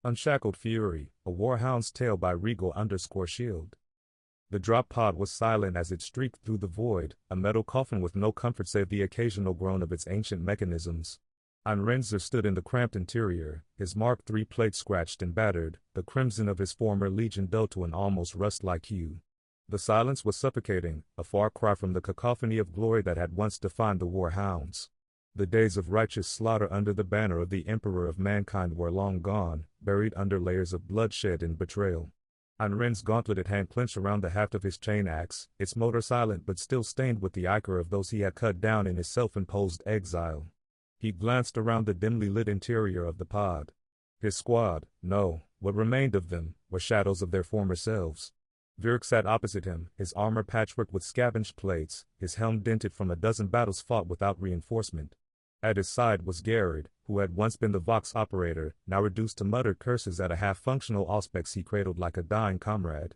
Unshackled Fury, a Warhound's Tale by Regal_Shield. The drop pod was silent as it streaked through the void, a metal coffin with no comfort save the occasional groan of its ancient mechanisms. Renzer stood in the cramped interior, his Mark III plate scratched and battered, the crimson of his former legion dull to an almost rust-like hue. The silence was suffocating, a far cry from the cacophony of glory that had once defined the Warhounds. The days of righteous slaughter under the banner of the Emperor of Mankind were long gone, buried under layers of bloodshed and betrayal. Ren's gauntleted hand clenched around the haft of his chain axe, its motor silent but still stained with the ichor of those he had cut down in his self-imposed exile. He glanced around the dimly lit interior of the pod. His squad, no, what remained of them, were shadows of their former selves. Virk sat opposite him, his armor patchworked with scavenged plates, his helm dented from a dozen battles fought without reinforcement. At his side was Garrett, who had once been the Vox operator, now reduced to muttered curses at a half-functional auspex he cradled like a dying comrade.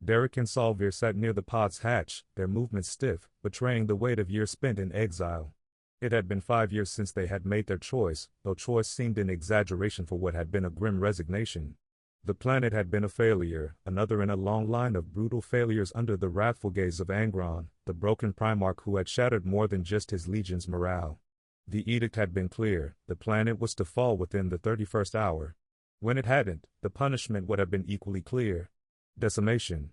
Derek and Salvir sat near the pod's hatch, their movements stiff, betraying the weight of years spent in exile. It had been 5 years since they had made their choice, though choice seemed an exaggeration for what had been a grim resignation. The planet had been a failure, another in a long line of brutal failures under the wrathful gaze of Angron, the broken Primarch who had shattered more than just his legion's morale. The edict had been clear, the planet was to fall within the 31st hour. When it hadn't, the punishment would have been equally clear. Decimation.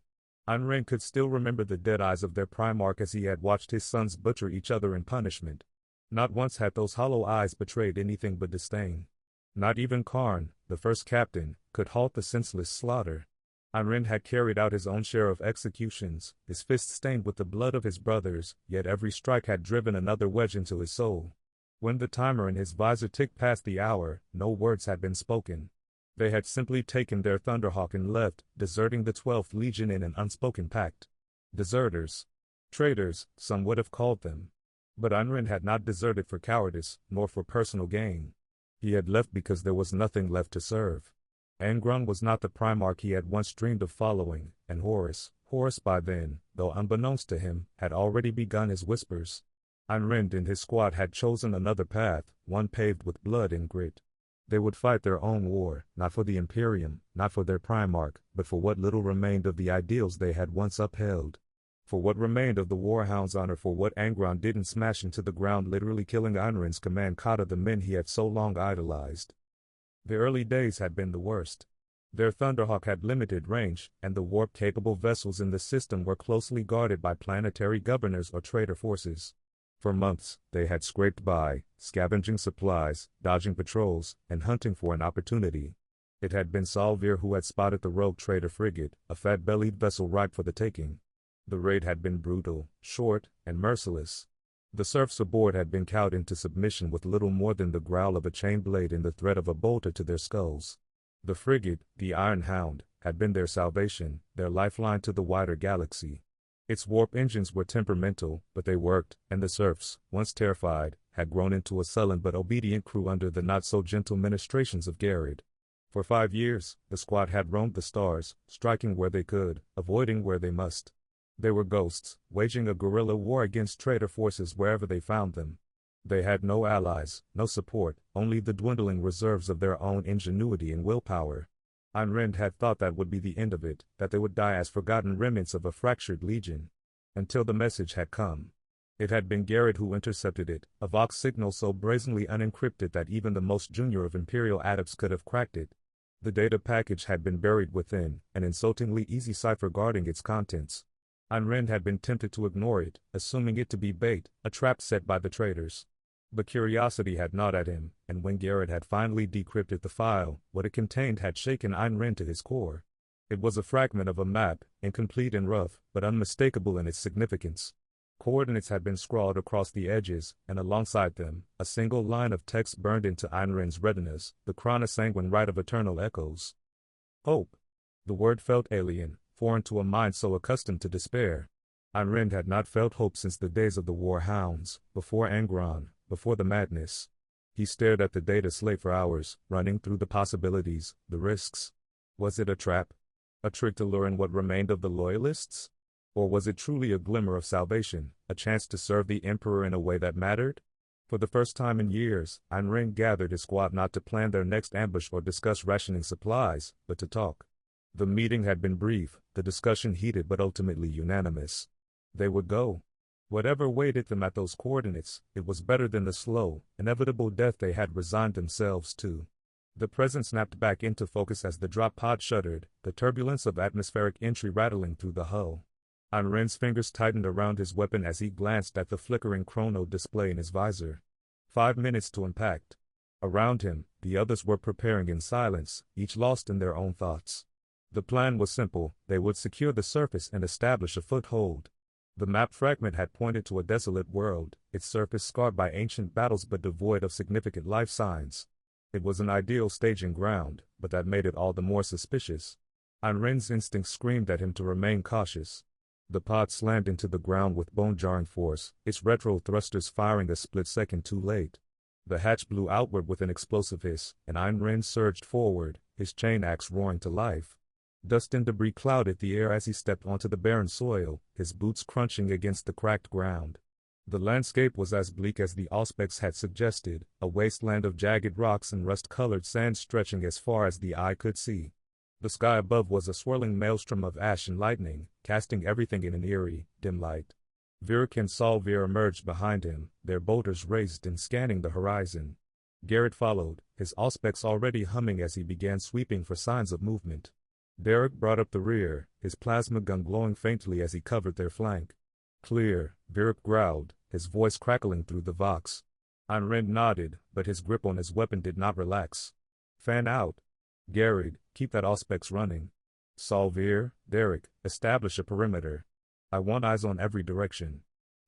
Ren could still remember the dead eyes of their Primarch as he had watched his sons butcher each other in punishment. Not once had those hollow eyes betrayed anything but disdain. Not even Kharn, the first captain, could halt the senseless slaughter. Ren had carried out his own share of executions, his fists stained with the blood of his brothers, yet every strike had driven another wedge into his soul. When the timer in his visor ticked past the hour, no words had been spoken. They had simply taken their Thunderhawk and left, deserting the 12th Legion in an unspoken pact. Deserters. Traitors, some would have called them. But Ren had not deserted for cowardice, nor for personal gain. He had left because there was nothing left to serve. Angron was not the Primarch he had once dreamed of following, and Horus by then, though unbeknownst to him, had already begun his whispers. Ren and his squad had chosen another path, one paved with blood and grit. They would fight their own war, not for the Imperium, not for their Primarch, but for what little remained of the ideals they had once upheld. For what remained of the Warhounds' honor, for what Angron didn't smash into the ground, literally killing Ren's command kata, the men he had so long idolized. The early days had been the worst. Their Thunderhawk had limited range, and the warp-capable vessels in the system were closely guarded by planetary governors or traitor forces. For months, they had scraped by, scavenging supplies, dodging patrols, and hunting for an opportunity. It had been Salvir who had spotted the rogue traitor frigate, a fat-bellied vessel ripe for the taking. The raid had been brutal, short, and merciless. The serfs aboard had been cowed into submission with little more than the growl of a chain blade and the threat of a bolter to their skulls. The frigate, the Iron Hound, had been their salvation, their lifeline to the wider galaxy. Its warp engines were temperamental, but they worked, and the serfs, once terrified, had grown into a sullen but obedient crew under the not-so-gentle ministrations of Garrett. For 5 years, the squad had roamed the stars, striking where they could, avoiding where they must. They were ghosts, waging a guerrilla war against traitor forces wherever they found them. They had no allies, no support, only the dwindling reserves of their own ingenuity and willpower. Ren had thought that would be the end of it, that they would die as forgotten remnants of a fractured legion. Until the message had come. It had been Garrett who intercepted it, a Vox signal so brazenly unencrypted that even the most junior of Imperial adepts could have cracked it. The data package had been buried within, an insultingly easy cipher guarding its contents. Ren had been tempted to ignore it, assuming it to be bait, a trap set by the traitors. But curiosity had gnawed at him, and when Garrett had finally decrypted the file, what it contained had shaken Ren to his core. It was a fragment of a map, incomplete and rough, but unmistakable in its significance. Coordinates had been scrawled across the edges, and alongside them, a single line of text burned into Ren's retinas, the chronosanguine rite of eternal echoes. Hope. The word felt alien, foreign to a mind so accustomed to despair. Ren had not felt hope since the days of the Warhounds, before Angron, before the madness. He stared at the data slate for hours, running through the possibilities, the risks. Was it a trap? A trick to lure in what remained of the Loyalists? Or was it truly a glimmer of salvation, a chance to serve the Emperor in a way that mattered? For the first time in years, Ayn Rand gathered his squad not to plan their next ambush or discuss rationing supplies, but to talk. The meeting had been brief, the discussion heated but ultimately unanimous. They would go. Whatever awaited them at those coordinates, it was better than the slow, inevitable death they had resigned themselves to. The present snapped back into focus as the drop pod shuddered, the turbulence of atmospheric entry rattling through the hull. Ayn Rand's fingers tightened around his weapon as he glanced at the flickering chrono display in his visor. 5 minutes to impact. Around him, the others were preparing in silence, each lost in their own thoughts. The plan was simple: they would secure the surface and establish a foothold. The map fragment had pointed to a desolate world, its surface scarred by ancient battles but devoid of significant life signs. It was an ideal staging ground, but that made it all the more suspicious. Ayn Rand's instincts screamed at him to remain cautious. The pod slammed into the ground with bone-jarring force, its retro thrusters firing a split second too late. The hatch blew outward with an explosive hiss, and Ayn Rand surged forward, his chain axe roaring to life. Dust and debris clouded the air as he stepped onto the barren soil, his boots crunching against the cracked ground. The landscape was as bleak as the auspex had suggested, a wasteland of jagged rocks and rust-colored sand stretching as far as the eye could see. The sky above was a swirling maelstrom of ash and lightning, casting everything in an eerie, dim light. Virk and Salvir emerged behind him, their bolters raised and scanning the horizon. Garrett followed, his auspex already humming as he began sweeping for signs of movement. Derek brought up the rear, his plasma gun glowing faintly as he covered their flank. "Clear," Virk growled, his voice crackling through the vox. Ayn Rand nodded, but his grip on his weapon did not relax. "Fan out. Garrett, keep that auspex running. Salvir, Derek, establish a perimeter. I want eyes on every direction."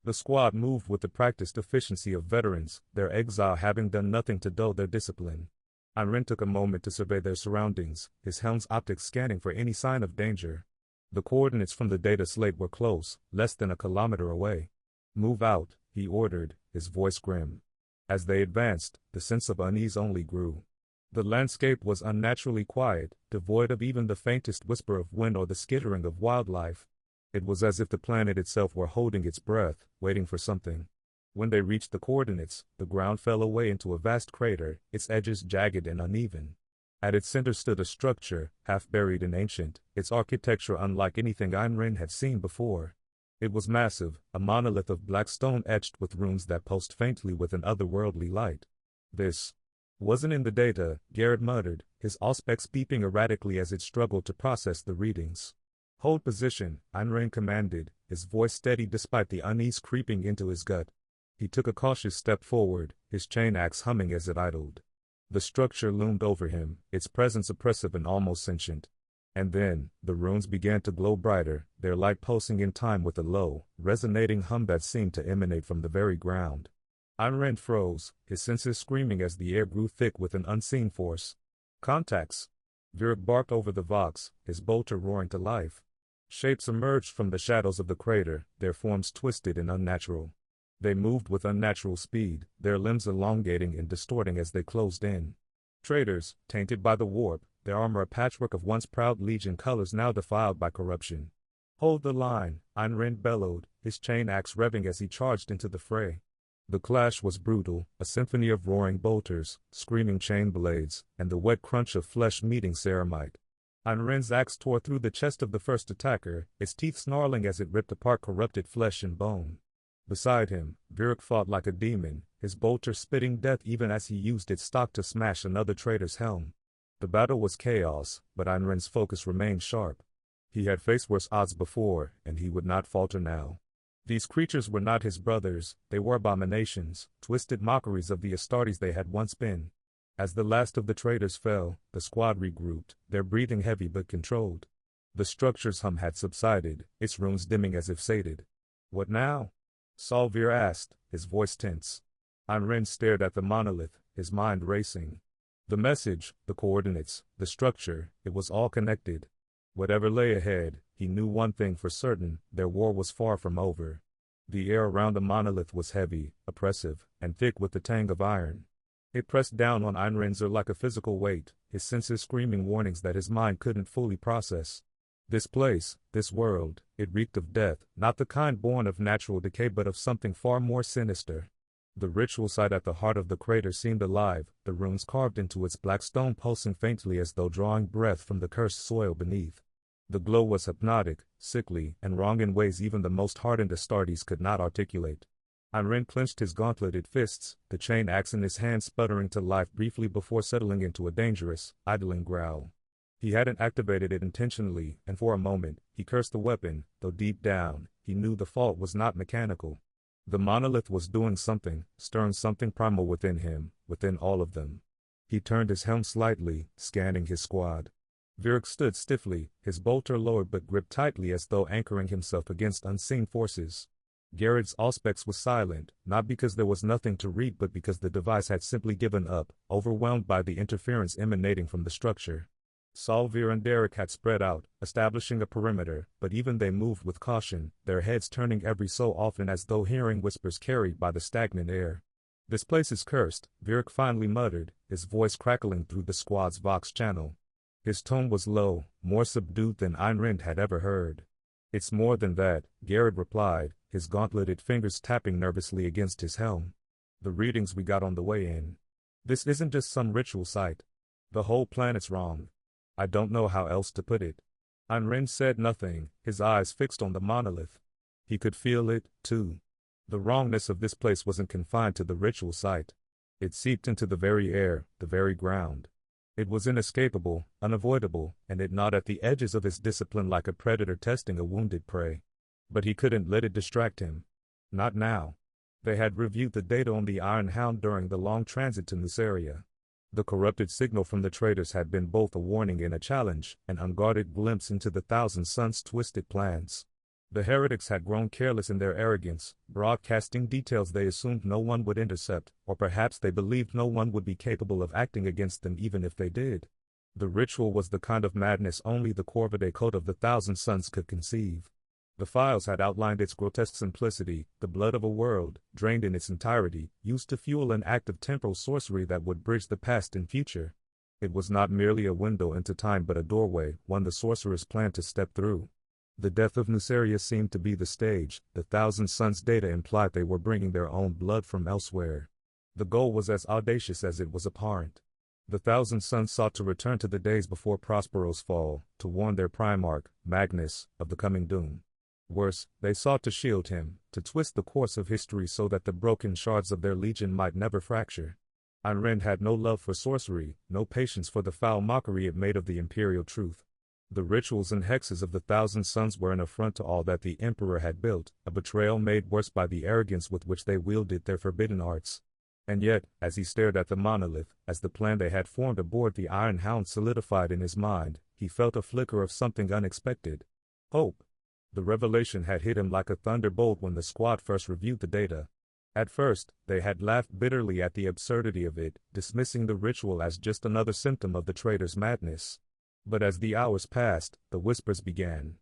The squad moved with the practiced efficiency of veterans, their exile having done nothing to dull their discipline. Ayn Rand took a moment to survey their surroundings, his helm's optics scanning for any sign of danger. The coordinates from the data slate were close, less than a kilometer away. "Move out," he ordered, his voice grim. As they advanced, the sense of unease only grew. The landscape was unnaturally quiet, devoid of even the faintest whisper of wind or the skittering of wildlife. It was as if the planet itself were holding its breath, waiting for something. When they reached the coordinates, the ground fell away into a vast crater, its edges jagged and uneven. At its center stood a structure, half buried and ancient, its architecture unlike anything Ayn Rand had seen before. It was massive, a monolith of black stone etched with runes that pulsed faintly with an otherworldly light. "This wasn't in the data," Garrett muttered, his auspex beeping erratically as it struggled to process the readings. "Hold position," Ayn Rand commanded, his voice steady despite the unease creeping into his gut. He took a cautious step forward, his chain axe humming as it idled. The structure loomed over him, its presence oppressive and almost sentient. And then, the runes began to glow brighter, their light pulsing in time with a low, resonating hum that seemed to emanate from the very ground. Ayn Rand froze, his senses screaming as the air grew thick with an unseen force. "Contacts!" Virk barked over the vox, his bolter roaring to life. Shapes emerged from the shadows of the crater, their forms twisted and unnatural. They moved with unnatural speed, their limbs elongating and distorting as they closed in. Traitors, tainted by the warp, their armor a patchwork of once proud legion colors now defiled by corruption. "Hold the line," Ayn Rand bellowed, his chain axe revving as he charged into the fray. The clash was brutal, a symphony of roaring bolters, screaming chain blades, and the wet crunch of flesh meeting ceramite. Ayn Rand's axe tore through the chest of the first attacker, its teeth snarling as it ripped apart corrupted flesh and bone. Beside him, Virk fought like a demon, his bolter spitting death even as he used its stock to smash another traitor's helm. The battle was chaos, but Ayn Rand's focus remained sharp. He had faced worse odds before, and he would not falter now. These creatures were not his brothers, they were abominations, twisted mockeries of the Astartes they had once been. As the last of the traitors fell, the squad regrouped, their breathing heavy but controlled. The structure's hum had subsided, its runes dimming as if sated. "What now?" Salvir asked, his voice tense. Ayn Rand stared at the monolith, his mind racing. The message, the coordinates, the structure, it was all connected. Whatever lay ahead, he knew one thing for certain: their war was far from over. The air around the monolith was heavy, oppressive, and thick with the tang of iron. It pressed down on Ayn Rand like a physical weight, his senses screaming warnings that his mind couldn't fully process. This place, this world, it reeked of death, not the kind born of natural decay but of something far more sinister. The ritual site at the heart of the crater seemed alive, the runes carved into its black stone pulsing faintly as though drawing breath from the cursed soil beneath. The glow was hypnotic, sickly, and wrong in ways even the most hardened Astartes could not articulate. Einrend clenched his gauntleted fists, the chain axe in his hand sputtering to life briefly before settling into a dangerous, idling growl. He hadn't activated it intentionally, and for a moment, he cursed the weapon, though deep down, he knew the fault was not mechanical. The monolith was doing something, stirring something primal within him, within all of them. He turned his helm slightly, scanning his squad. Virik stood stiffly, his bolter lowered but gripped tightly as though anchoring himself against unseen forces. Garrett's Auspex was silent, not because there was nothing to read but because the device had simply given up, overwhelmed by the interference emanating from the structure. Salvir and Derek had spread out, establishing a perimeter, but even they moved with caution, their heads turning every so often as though hearing whispers carried by the stagnant air. "This place is cursed," Virik finally muttered, his voice crackling through the squad's Vox channel. His tone was low, more subdued than Einrend had ever heard. "It's more than that," Garrett replied, his gauntleted fingers tapping nervously against his helm. "The readings we got on the way in. This isn't just some ritual site. The whole planet's wrong. I don't know how else to put it." Einrend said nothing, his eyes fixed on the monolith. He could feel it, too. The wrongness of this place wasn't confined to the ritual site. It seeped into the very air, the very ground. It was inescapable, unavoidable, and it gnawed at the edges of his discipline like a predator testing a wounded prey. But he couldn't let it distract him. Not now. They had reviewed the data on the Iron Hound during the long transit to Nuceria. The corrupted signal from the traitors had been both a warning and a challenge, an unguarded glimpse into the Thousand Suns' twisted plans. The heretics had grown careless in their arrogance, broadcasting details they assumed no one would intercept, or perhaps they believed no one would be capable of acting against them even if they did. The ritual was the kind of madness only the Corvidae code of the Thousand Suns could conceive. The files had outlined its grotesque simplicity, the blood of a world, drained in its entirety, used to fuel an act of temporal sorcery that would bridge the past and future. It was not merely a window into time but a doorway, one the sorcerers planned to step through. The death of Nuceria seemed to be the stage. The Thousand Suns data implied they were bringing their own blood from elsewhere. The goal was as audacious as it was abhorrent. The Thousand Suns sought to return to the days before Prospero's fall, to warn their Primarch, Magnus, of the coming doom. Worse, they sought to shield him, to twist the course of history so that the broken shards of their legion might never fracture. Einrend had no love for sorcery, no patience for the foul mockery it made of the imperial truth. The rituals and hexes of the Thousand Suns were an affront to all that the Emperor had built, a betrayal made worse by the arrogance with which they wielded their forbidden arts. And yet, as he stared at the monolith, as the plan they had formed aboard the Iron Hound solidified in his mind, he felt a flicker of something unexpected. Hope. The revelation had hit him like a thunderbolt when the squad first reviewed the data. At first, they had laughed bitterly at the absurdity of it, dismissing the ritual as just another symptom of the traitor's madness. But as the hours passed, the whispers began.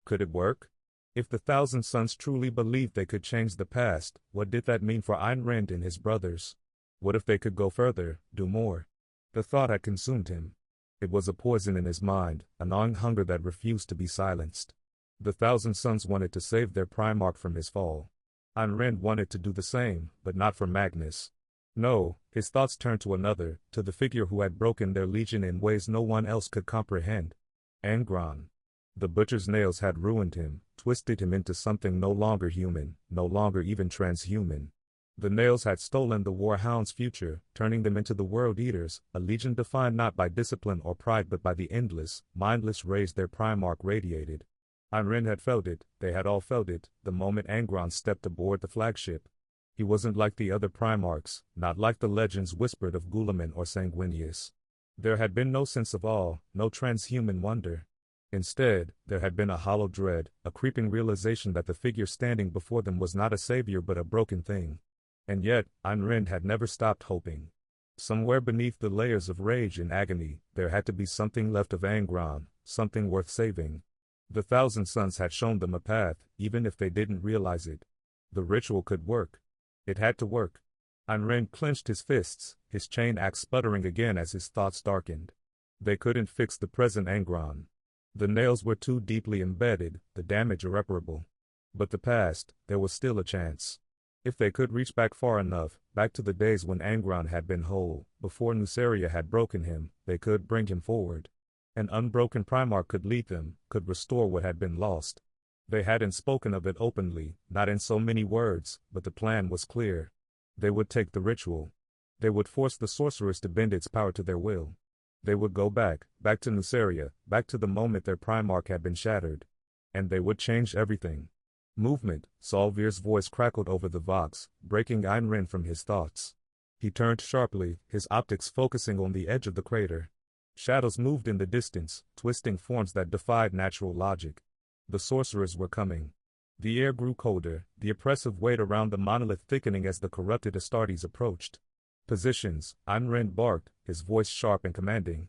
Could it work? If the Thousand Suns truly believed they could change the past, what did that mean for Einrend and his brothers? What if they could go further, do more? The thought had consumed him. It was a poison in his mind, a gnawing hunger that refused to be silenced. The Thousand Suns wanted to save their Primarch from his fall. Einrend wanted to do the same, but not for Magnus. No, his thoughts turned to another, to the figure who had broken their legion in ways no one else could comprehend. Angron. The butcher's nails had ruined him, twisted him into something no longer human, no longer even transhuman. The nails had stolen the Warhounds' future, turning them into the Worldeaters, a legion defined not by discipline or pride but by the endless, mindless rays their Primarch radiated. Einrend had felt it, they had all felt it, the moment Angron stepped aboard the flagship. He wasn't like the other Primarchs, not like the legends whispered of Guilliman or Sanguinius. There had been no sense of awe, no transhuman wonder. Instead, there had been a hollow dread, a creeping realization that the figure standing before them was not a savior but a broken thing. And yet, Einrend had never stopped hoping. Somewhere beneath the layers of rage and agony, there had to be something left of Angron, something worth saving. The Thousand Suns had shown them a path, even if they didn't realize it. The ritual could work. It had to work. Einrend clenched his fists, his chain axe sputtering again as his thoughts darkened. They couldn't fix the present Angron. The nails were too deeply embedded, the damage irreparable. But the past, there was still a chance. If they could reach back far enough, back to the days when Angron had been whole, before Nuceria had broken him, they could bring him forward. An unbroken Primarch could lead them, could restore what had been lost. They hadn't spoken of it openly, not in so many words, but the plan was clear. They would take the ritual. They would force the sorceress to bend its power to their will. They would go back to Nuceria, back to the moment their Primarch had been shattered. And they would change everything. Movement, Solvir's voice crackled over the vox, breaking Ayn Rand from his thoughts. He turned sharply, his optics focusing on the edge of the crater. Shadows moved in the distance, twisting forms that defied natural logic. The sorcerers were coming. The air grew colder, the oppressive weight around the monolith thickening as the corrupted Astartes approached. Positions, Ayn Rand barked, his voice sharp and commanding.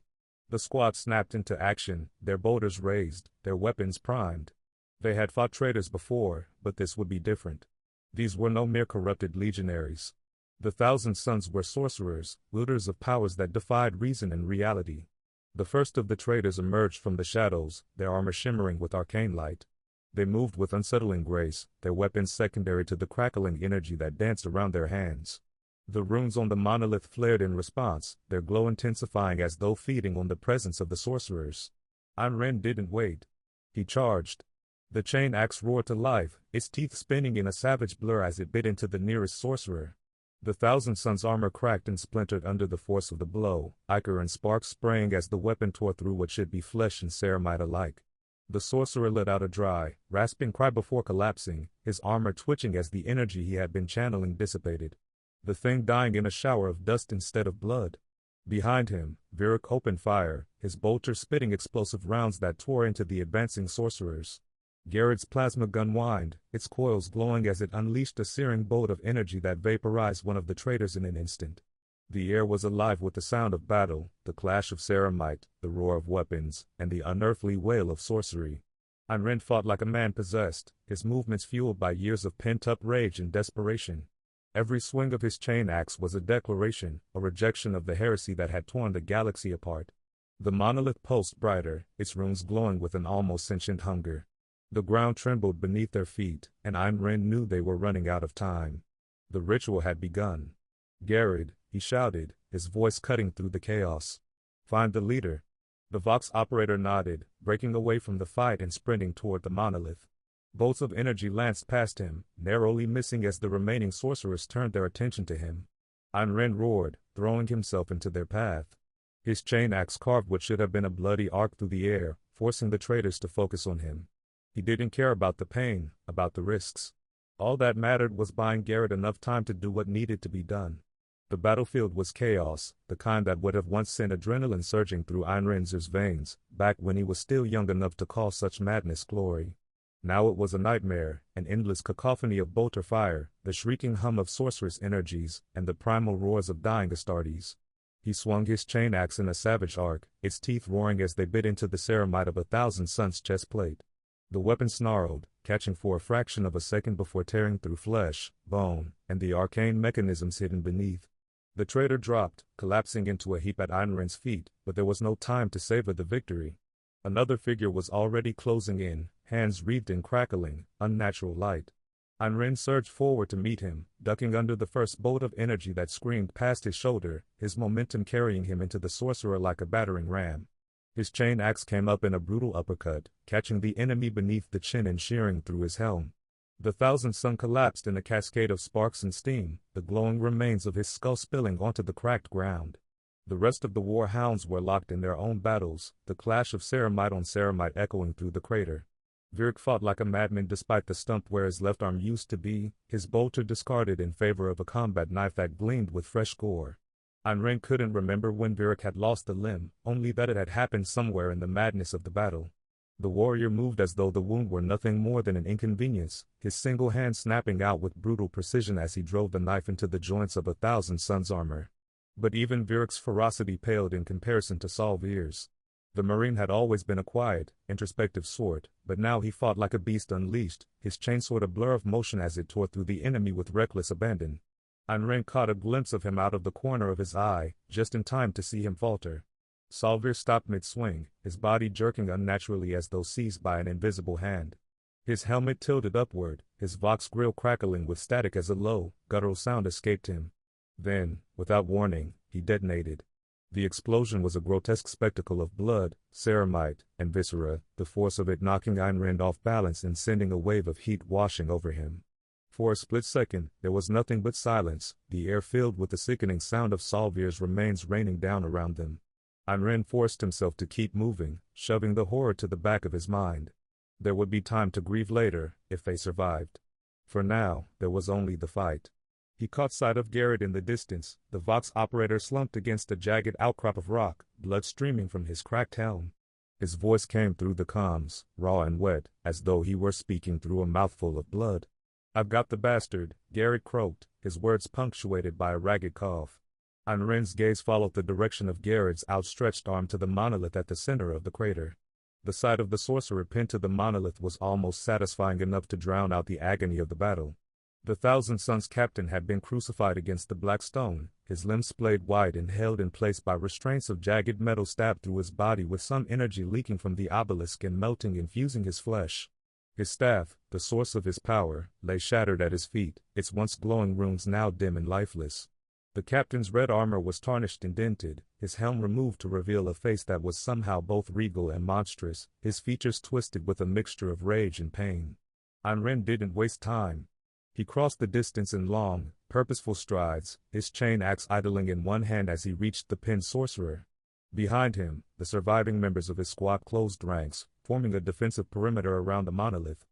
The squad snapped into action, their bolters raised, their weapons primed. They had fought traitors before, but this would be different. These were no mere corrupted legionaries. The Thousand Sons were sorcerers, wielders of powers that defied reason and reality. The first of the traitors emerged from the shadows, their armor shimmering with arcane light. They moved with unsettling grace, their weapons secondary to the crackling energy that danced around their hands. The runes on the monolith flared in response, their glow intensifying as though feeding on the presence of the sorcerers. Ayn Rand didn't wait. He charged. The chain axe roared to life, its teeth spinning in a savage blur as it bit into the nearest sorcerer. The Thousand Sons' armor cracked and splintered under the force of the blow, ichor and sparks spraying as the weapon tore through what should be flesh and ceramite alike. The sorcerer let out a dry, rasping cry before collapsing, his armor twitching as the energy he had been channeling dissipated. The thing dying in a shower of dust instead of blood. Behind him, Virak opened fire, his bolter spitting explosive rounds that tore into the advancing sorcerers. Garrett's plasma gun whined, its coils glowing as it unleashed a searing bolt of energy that vaporized one of the traitors in an instant. The air was alive with the sound of battle, the clash of ceramite, the roar of weapons, and the unearthly wail of sorcery. Ayn Rand fought like a man possessed, his movements fueled by years of pent-up rage and desperation. Every swing of his chain axe was a declaration, a rejection of the heresy that had torn the galaxy apart. The monolith pulsed brighter, its runes glowing with an almost sentient hunger. The ground trembled beneath their feet, and Ayn Rand knew they were running out of time. The ritual had begun. "Garrett," he shouted, his voice cutting through the chaos. "Find the leader." The Vox operator nodded, breaking away from the fight and sprinting toward the monolith. Bolts of energy lanced past him, narrowly missing as the remaining sorcerers turned their attention to him. Ayn Rand roared, throwing himself into their path. His chain axe carved what should have been a bloody arc through the air, forcing the traitors to focus on him. He didn't care about the pain, about the risks. All that mattered was buying Garrett enough time to do what needed to be done. The battlefield was chaos, the kind that would have once sent adrenaline surging through Ayn Rand's veins, back when he was still young enough to call such madness glory. Now it was a nightmare, an endless cacophony of bolter fire, the shrieking hum of sorceress energies, and the primal roars of dying Astartes. He swung his chain axe in a savage arc, its teeth roaring as they bit into the ceramite of a Thousand Sons' chest plate. The weapon snarled, catching for a fraction of a second before tearing through flesh, bone, and the arcane mechanisms hidden beneath. The traitor dropped, collapsing into a heap at Ayn Rand's feet, but there was no time to savor the victory. Another figure was already closing in, hands wreathed in crackling, unnatural light. Ayn Rand surged forward to meet him, ducking under the first bolt of energy that screamed past his shoulder, his momentum carrying him into the sorcerer like a battering ram. His chain axe came up in a brutal uppercut, catching the enemy beneath the chin and shearing through his helm. The Thousand Sun collapsed in a cascade of sparks and steam, the glowing remains of his skull spilling onto the cracked ground. The rest of the Warhounds were locked in their own battles, the clash of ceramite on ceramite echoing through the crater. Virak fought like a madman despite the stump where his left arm used to be, his bolter discarded in favor of a combat knife that gleamed with fresh gore. Ayn Rand couldn't remember when Virak had lost a limb, only that it had happened somewhere in the madness of the battle. The warrior moved as though the wound were nothing more than an inconvenience, his single hand snapping out with brutal precision as he drove the knife into the joints of a Thousand Sons' armor. But even Virak's ferocity paled in comparison to Solvir's. The Marine had always been a quiet, introspective sort, but now he fought like a beast unleashed, his chainsword a blur of motion as it tore through the enemy with reckless abandon. Ayn Rand caught a glimpse of him out of the corner of his eye, just in time to see him falter. Solvir stopped mid-swing, his body jerking unnaturally as though seized by an invisible hand. His helmet tilted upward, his vox grill crackling with static as a low, guttural sound escaped him. Then, without warning, he detonated. The explosion was a grotesque spectacle of blood, ceramite, and viscera, the force of it knocking Ayn Rand off balance and sending a wave of heat washing over him. For a split second, there was nothing but silence, the air filled with the sickening sound of Salvir's remains raining down around them. Ayn Rand forced himself to keep moving, shoving the horror to the back of his mind. There would be time to grieve later, if they survived. For now, there was only the fight. He caught sight of Garrett in the distance, the Vox operator slumped against a jagged outcrop of rock, blood streaming from his cracked helm. His voice came through the comms, raw and wet, as though he were speaking through a mouthful of blood. "I've got the bastard," Garrett croaked, his words punctuated by a ragged cough. Ayn Rand's gaze followed the direction of Garrett's outstretched arm to the monolith at the center of the crater. The sight of the sorcerer pinned to the monolith was almost satisfying enough to drown out the agony of the battle. The Thousand Suns captain had been crucified against the black stone, his limbs splayed wide and held in place by restraints of jagged metal stabbed through his body with some energy leaking from the obelisk and melting and fusing his flesh. His staff, the source of his power, lay shattered at his feet, its once glowing runes now dim and lifeless. The captain's red armor was tarnished and dented, his helm removed to reveal a face that was somehow both regal and monstrous, his features twisted with a mixture of rage and pain. Ayn Rand didn't waste time. He crossed the distance in long, purposeful strides, his chain axe idling in one hand as he reached the pinned sorcerer. Behind him, the surviving members of his squad closed ranks, forming a defensive perimeter around the monolith.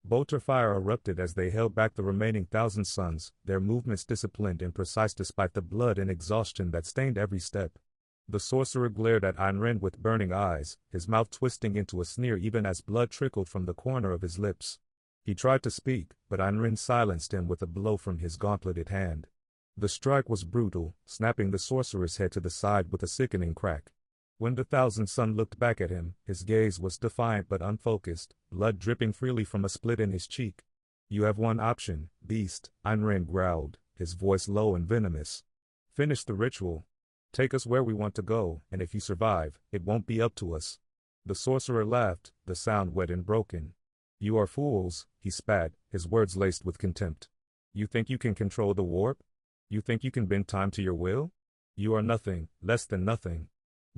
Bolter fire erupted as they held back the remaining Thousand Suns, their movements disciplined and precise despite the blood and exhaustion that stained every step. The sorcerer glared at Ayn Rand with burning eyes, his mouth twisting into a sneer even as blood trickled from the corner of his lips. He tried to speak, but Ayn Rand silenced him with a blow from his gauntleted hand. The strike was brutal, snapping the sorcerer's head to the side with a sickening crack. When the Thousand Sun looked back at him, his gaze was defiant but unfocused, blood dripping freely from a split in his cheek. "You have one option, beast," Ayn Rand growled, his voice low and venomous. "Finish the ritual. Take us where we want to go, and if you survive, it won't be up to us." The sorcerer laughed, the sound wet and broken. "You are fools," he spat, his words laced with contempt. "You think you can control the warp? You think you can bend time to your will? You are nothing, less than nothing.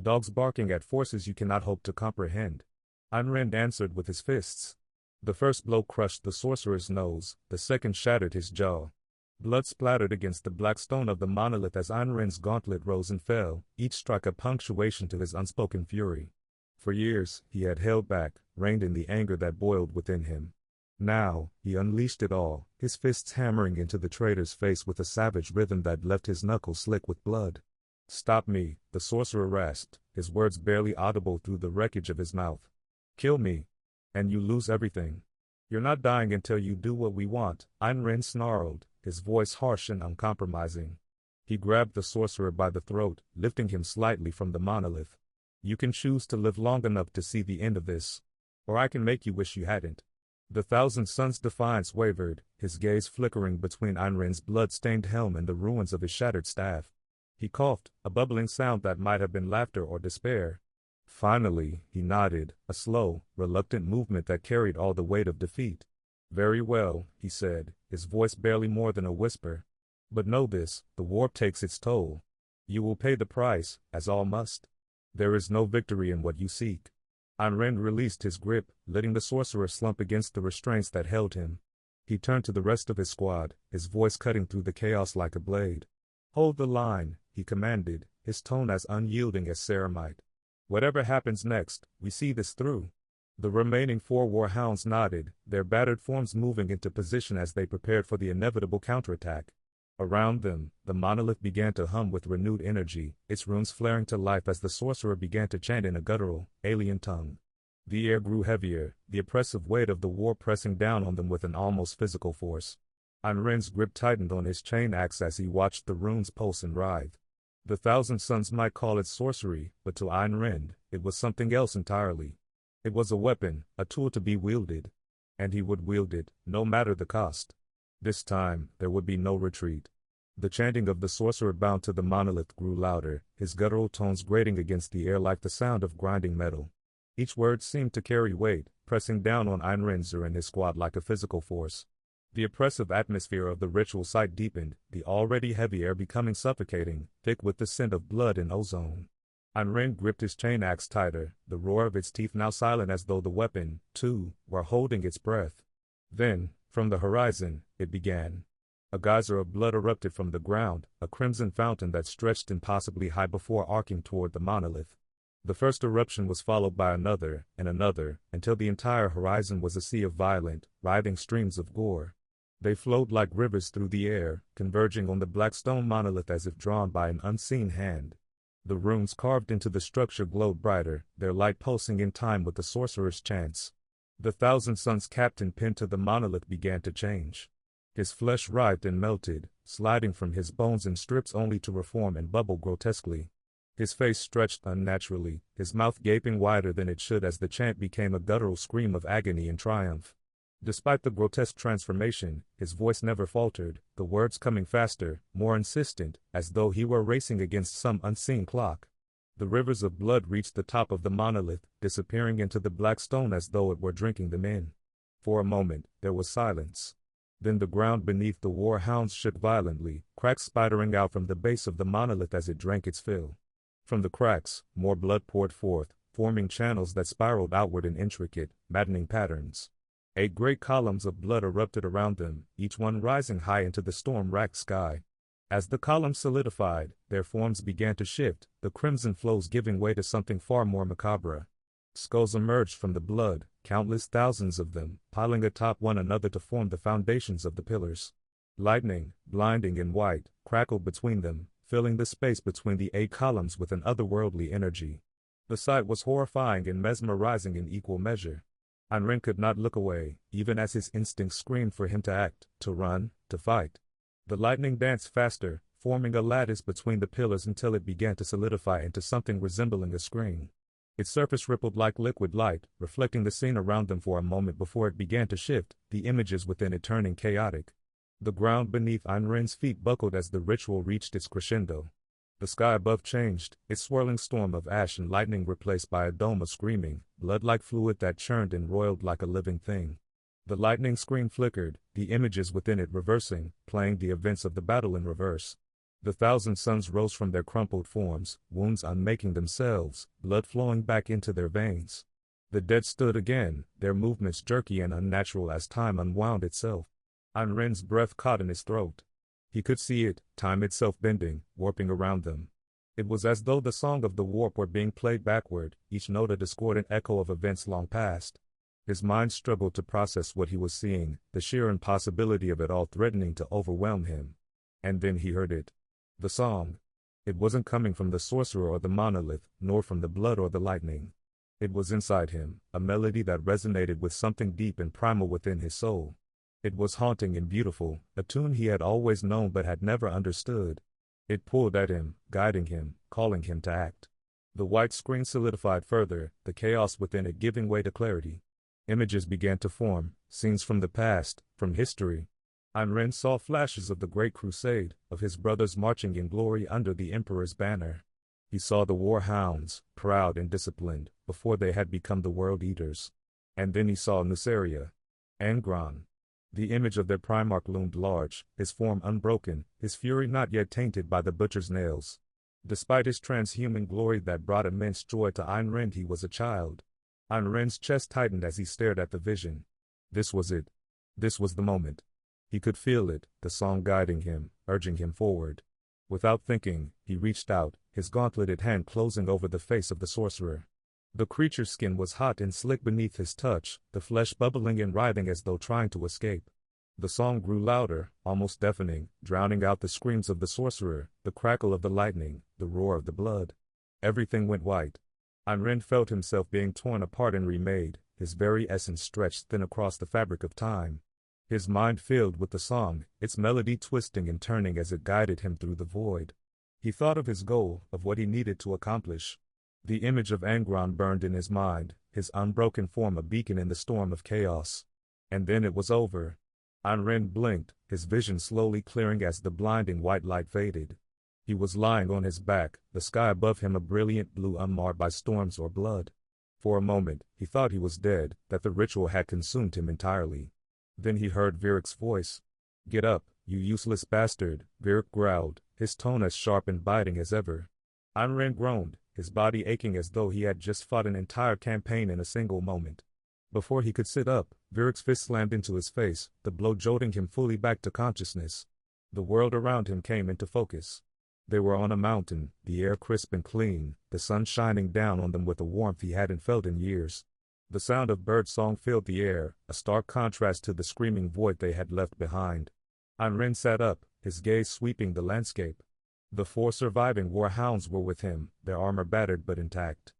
Dogs barking at forces you cannot hope to comprehend." Ayn Rand answered with his fists. The first blow crushed the sorcerer's nose, the second shattered his jaw. Blood splattered against the black stone of the monolith as Ayn Rand's gauntlet rose and fell, each strike a punctuation to his unspoken fury. For years, he had held back, reined in the anger that boiled within him. Now, he unleashed it all, his fists hammering into the traitor's face with a savage rhythm that left his knuckles slick with blood. "Stop me," the sorcerer rasped, his words barely audible through the wreckage of his mouth. "Kill me, and you lose everything. You're not dying until you do what we want," Ayn Rand snarled, his voice harsh and uncompromising. He grabbed the sorcerer by the throat, lifting him slightly from the monolith. "You can choose to live long enough to see the end of this, or I can make you wish you hadn't." The Thousand Suns' defiance wavered, his gaze flickering between Ayn Rand's blood-stained helm and the ruins of his shattered staff. He coughed, a bubbling sound that might have been laughter or despair. Finally, he nodded, a slow, reluctant movement that carried all the weight of defeat. "Very well," he said, his voice barely more than a whisper. "But know this, the warp takes its toll. You will pay the price, as all must. There is no victory in what you seek." Ayn Rand released his grip, letting the sorcerer slump against the restraints that held him. He turned to the rest of his squad, his voice cutting through the chaos like a blade. "Hold the line," he commanded, his tone as unyielding as ceramite. "Whatever happens next, we see this through." The remaining 4 Warhounds nodded, their battered forms moving into position as they prepared for the inevitable counterattack. Around them, the monolith began to hum with renewed energy, its runes flaring to life as the sorcerer began to chant in a guttural, alien tongue. The air grew heavier, the oppressive weight of the war pressing down on them with an almost physical force. Ayn Rand's grip tightened on his chain axe as he watched the runes pulse and writhe. The Thousand Suns might call it sorcery, but to Ayn Rand, it was something else entirely. It was a weapon, a tool to be wielded. And he would wield it, no matter the cost. This time, there would be no retreat. The chanting of the sorcerer bound to the monolith grew louder, his guttural tones grating against the air like the sound of grinding metal. Each word seemed to carry weight, pressing down on Einrenzer and his squad like a physical force. The oppressive atmosphere of the ritual site deepened, the already heavy air becoming suffocating, thick with the scent of blood and ozone. Einren gripped his chain axe tighter, the roar of its teeth now silent as though the weapon, too, were holding its breath. Then, from the horizon, it began. A geyser of blood erupted from the ground, a crimson fountain that stretched impossibly high before arcing toward the monolith. The first eruption was followed by another, and another, until the entire horizon was a sea of violent, writhing streams of gore. They flowed like rivers through the air, converging on the black stone monolith as if drawn by an unseen hand. The runes carved into the structure glowed brighter, their light pulsing in time with the sorcerer's chants. The thousand suns captain pinned to the monolith began to change. His flesh writhed and melted, sliding from his bones in strips only to reform and bubble grotesquely. His face stretched unnaturally, his mouth gaping wider than it should as the chant became a guttural scream of agony and triumph. Despite the grotesque transformation, his voice never faltered, the words coming faster, more insistent, as though he were racing against some unseen clock. The rivers of blood reached the top of the monolith, disappearing into the black stone as though it were drinking them in. For a moment, there was silence. Then the ground beneath the Warhounds shook violently, cracks spidering out from the base of the monolith as it drank its fill. From the cracks, more blood poured forth, forming channels that spiraled outward in intricate, maddening patterns. 8 great columns of blood erupted around them, each one rising high into the storm-racked sky. As the columns solidified, their forms began to shift, the crimson flows giving way to something far more macabre. Skulls emerged from the blood, countless thousands of them, piling atop one another to form the foundations of the pillars. Lightning, blinding and white, crackled between them, filling the space between the 8 columns with an otherworldly energy. The sight was horrifying and mesmerizing in equal measure. Einren could not look away, even as his instincts screamed for him to act, to run, to fight. The lightning danced faster, forming a lattice between the pillars until it began to solidify into something resembling a screen. Its surface rippled like liquid light, reflecting the scene around them for a moment before it began to shift, the images within it turning chaotic. The ground beneath Einren's feet buckled as the ritual reached its crescendo. The sky above changed, its swirling storm of ash and lightning replaced by a dome of screaming, blood-like fluid that churned and roiled like a living thing. The lightning screen flickered, the images within it reversing, playing the events of the battle in reverse. The thousand suns rose from their crumpled forms, wounds unmaking themselves, blood flowing back into their veins. The dead stood again, their movements jerky and unnatural as time unwound itself. Einren's breath caught in his throat. He could see it, time itself bending, warping around them. It was as though the song of the warp were being played backward, each note a discordant echo of events long past. His mind struggled to process what he was seeing, the sheer impossibility of it all threatening to overwhelm him. And then he heard it. The song. It wasn't coming from the sorcerer or the monolith, nor from the blood or the lightning. It was inside him, a melody that resonated with something deep and primal within his soul. It was haunting and beautiful, a tune he had always known but had never understood. It pulled at him, guiding him, calling him to act. The white screen solidified further, the chaos within it giving way to clarity. Images began to form, scenes from the past, from history. Einren saw flashes of the Great Crusade, of his brothers marching in glory under the Emperor's banner. He saw the Warhounds, proud and disciplined, before they had become the Worldeaters. And then he saw Nuceria. Angron. The image of their Primarch loomed large, his form unbroken, his fury not yet tainted by the butcher's nails. Despite his transhuman glory that brought immense joy to Einren, he was a child. Einren's chest tightened as he stared at the vision. This was it. This was the moment. He could feel it, the song guiding him, urging him forward. Without thinking, he reached out, his gauntleted hand closing over the face of the sorcerer. The creature's skin was hot and slick beneath his touch, the flesh bubbling and writhing as though trying to escape. The song grew louder, almost deafening, drowning out the screams of the sorcerer, the crackle of the lightning, the roar of the blood. Everything went white. Einren felt himself being torn apart and remade, his very essence stretched thin across the fabric of time. His mind filled with the song, its melody twisting and turning as it guided him through the void. He thought of his goal, of what he needed to accomplish. The image of Angron burned in his mind, his unbroken form a beacon in the storm of chaos. And then it was over. Einren blinked, his vision slowly clearing as the blinding white light faded. He was lying on his back, the sky above him a brilliant blue unmarred by storms or blood. For a moment, he thought he was dead, that the ritual had consumed him entirely. Then he heard Vyric's voice. "Get up, you useless bastard," Vyric growled, his tone as sharp and biting as ever. Einrin groaned, his body aching as though he had just fought an entire campaign in a single moment. Before he could sit up, Vyric's fist slammed into his face, the blow jolting him fully back to consciousness. The world around him came into focus. They were on a mountain, the air crisp and clean, the sun shining down on them with a warmth he hadn't felt in years. The sound of birdsong filled the air, a stark contrast to the screaming void they had left behind. Einrin sat up, his gaze sweeping the landscape. The 4 surviving Warhounds were with him, their armor battered but intact.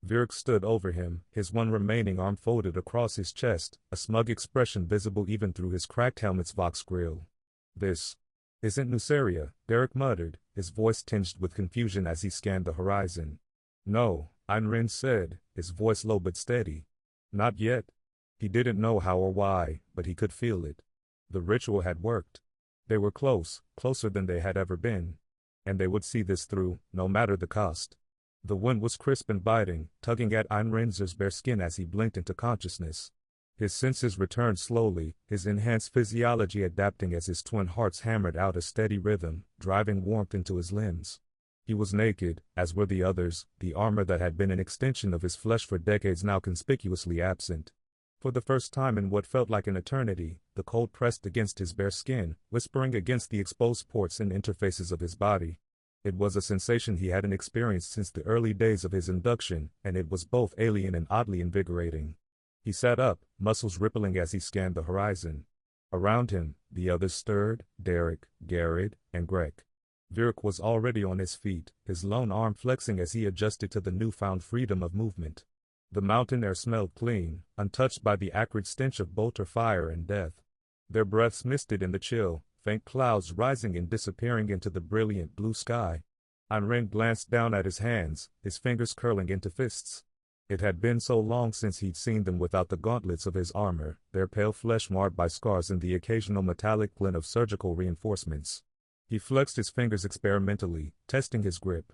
Vyric stood over him, his one remaining arm folded across his chest, a smug expression visible even through his cracked helmet's vox grill. "This isn't Nuceria," Derek muttered, his voice tinged with confusion as he scanned the horizon. "No," Einrin said, his voice low but steady. "Not yet." He didn't know how or why, but he could feel it. The ritual had worked. They were close, closer than they had ever been. And they would see this through, no matter the cost. The wind was crisp and biting, tugging at Einrin's bare skin as he blinked into consciousness. His senses returned slowly, his enhanced physiology adapting as his twin hearts hammered out a steady rhythm, driving warmth into his limbs. He was naked, as were the others, the armor that had been an extension of his flesh for decades now conspicuously absent. For the first time in what felt like an eternity, the cold pressed against his bare skin, whispering against the exposed ports and interfaces of his body. It was a sensation he hadn't experienced since the early days of his induction, and it was both alien and oddly invigorating. He sat up, muscles rippling as he scanned the horizon. Around him, the others stirred, Derek, Garrett, and Greg. Vyric was already on his feet, his lone arm flexing as he adjusted to the newfound freedom of movement. The mountain air smelled clean, untouched by the acrid stench of bolter fire and death. Their breaths misted in the chill, faint clouds rising and disappearing into the brilliant blue sky. Einrin glanced down at his hands, his fingers curling into fists. It had been so long since he'd seen them without the gauntlets of his armor, their pale flesh marred by scars and the occasional metallic glint of surgical reinforcements. He flexed his fingers experimentally, testing his grip.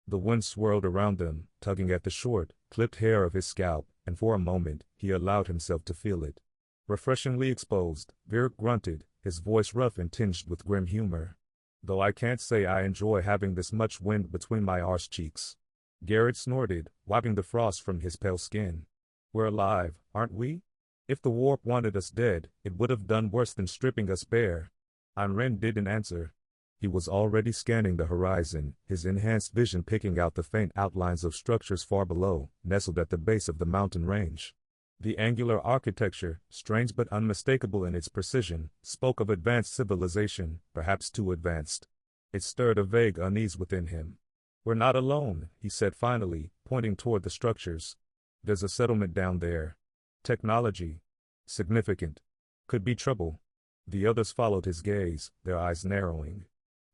The wind swirled around them, tugging at the short, clipped hair of his scalp, and for a moment, he allowed himself to feel it. Refreshingly exposed, Vyric grunted, his voice rough and tinged with grim humor. "Though I can't say I enjoy having this much wind between my arse cheeks." Garrett snorted, wiping the frost from his pale skin. "We're alive, aren't we? If the warp wanted us dead, it would have done worse than stripping us bare." Einrin didn't answer. He was already scanning the horizon, his enhanced vision picking out the faint outlines of structures far below, nestled at the base of the mountain range. The angular architecture, strange but unmistakable in its precision, spoke of advanced civilization, perhaps too advanced. It stirred a vague unease within him. "We're not alone," he said finally, pointing toward the structures. "There's a settlement down there. Technology. Significant. Could be trouble." The others followed his gaze, their eyes narrowing.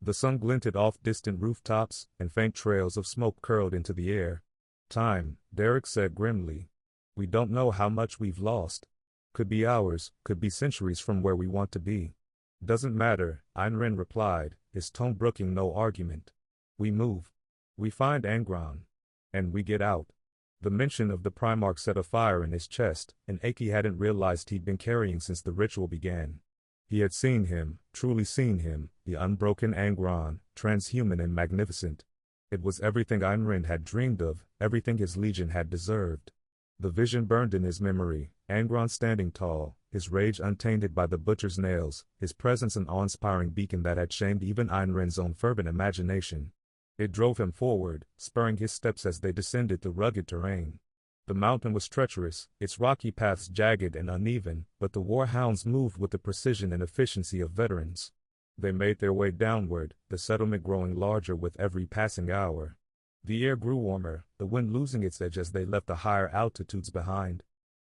The sun glinted off distant rooftops, and faint trails of smoke curled into the air. "Time," Derek said grimly. "We don't know how much we've lost. Could be hours, could be centuries from where we want to be." "Doesn't matter," Einrin replied, his tone brooking no argument. "We move. We find Angron. And we get out." The mention of the Primarch set a fire in his chest, an ache he hadn't realized he'd been carrying since the ritual began. He had seen him, truly seen him, the unbroken Angron, transhuman and magnificent. It was everything Einrin had dreamed of, everything his legion had deserved. The vision burned in his memory, Angron standing tall, his rage untainted by the butcher's nails, his presence an awe-inspiring beacon that had shamed even Einrin's own fervent imagination. It drove him forward, spurring his steps as they descended the rugged terrain. The mountain was treacherous, its rocky paths jagged and uneven, but the Warhounds moved with the precision and efficiency of veterans. They made their way downward, the settlement growing larger with every passing hour. The air grew warmer, the wind losing its edge as they left the higher altitudes behind.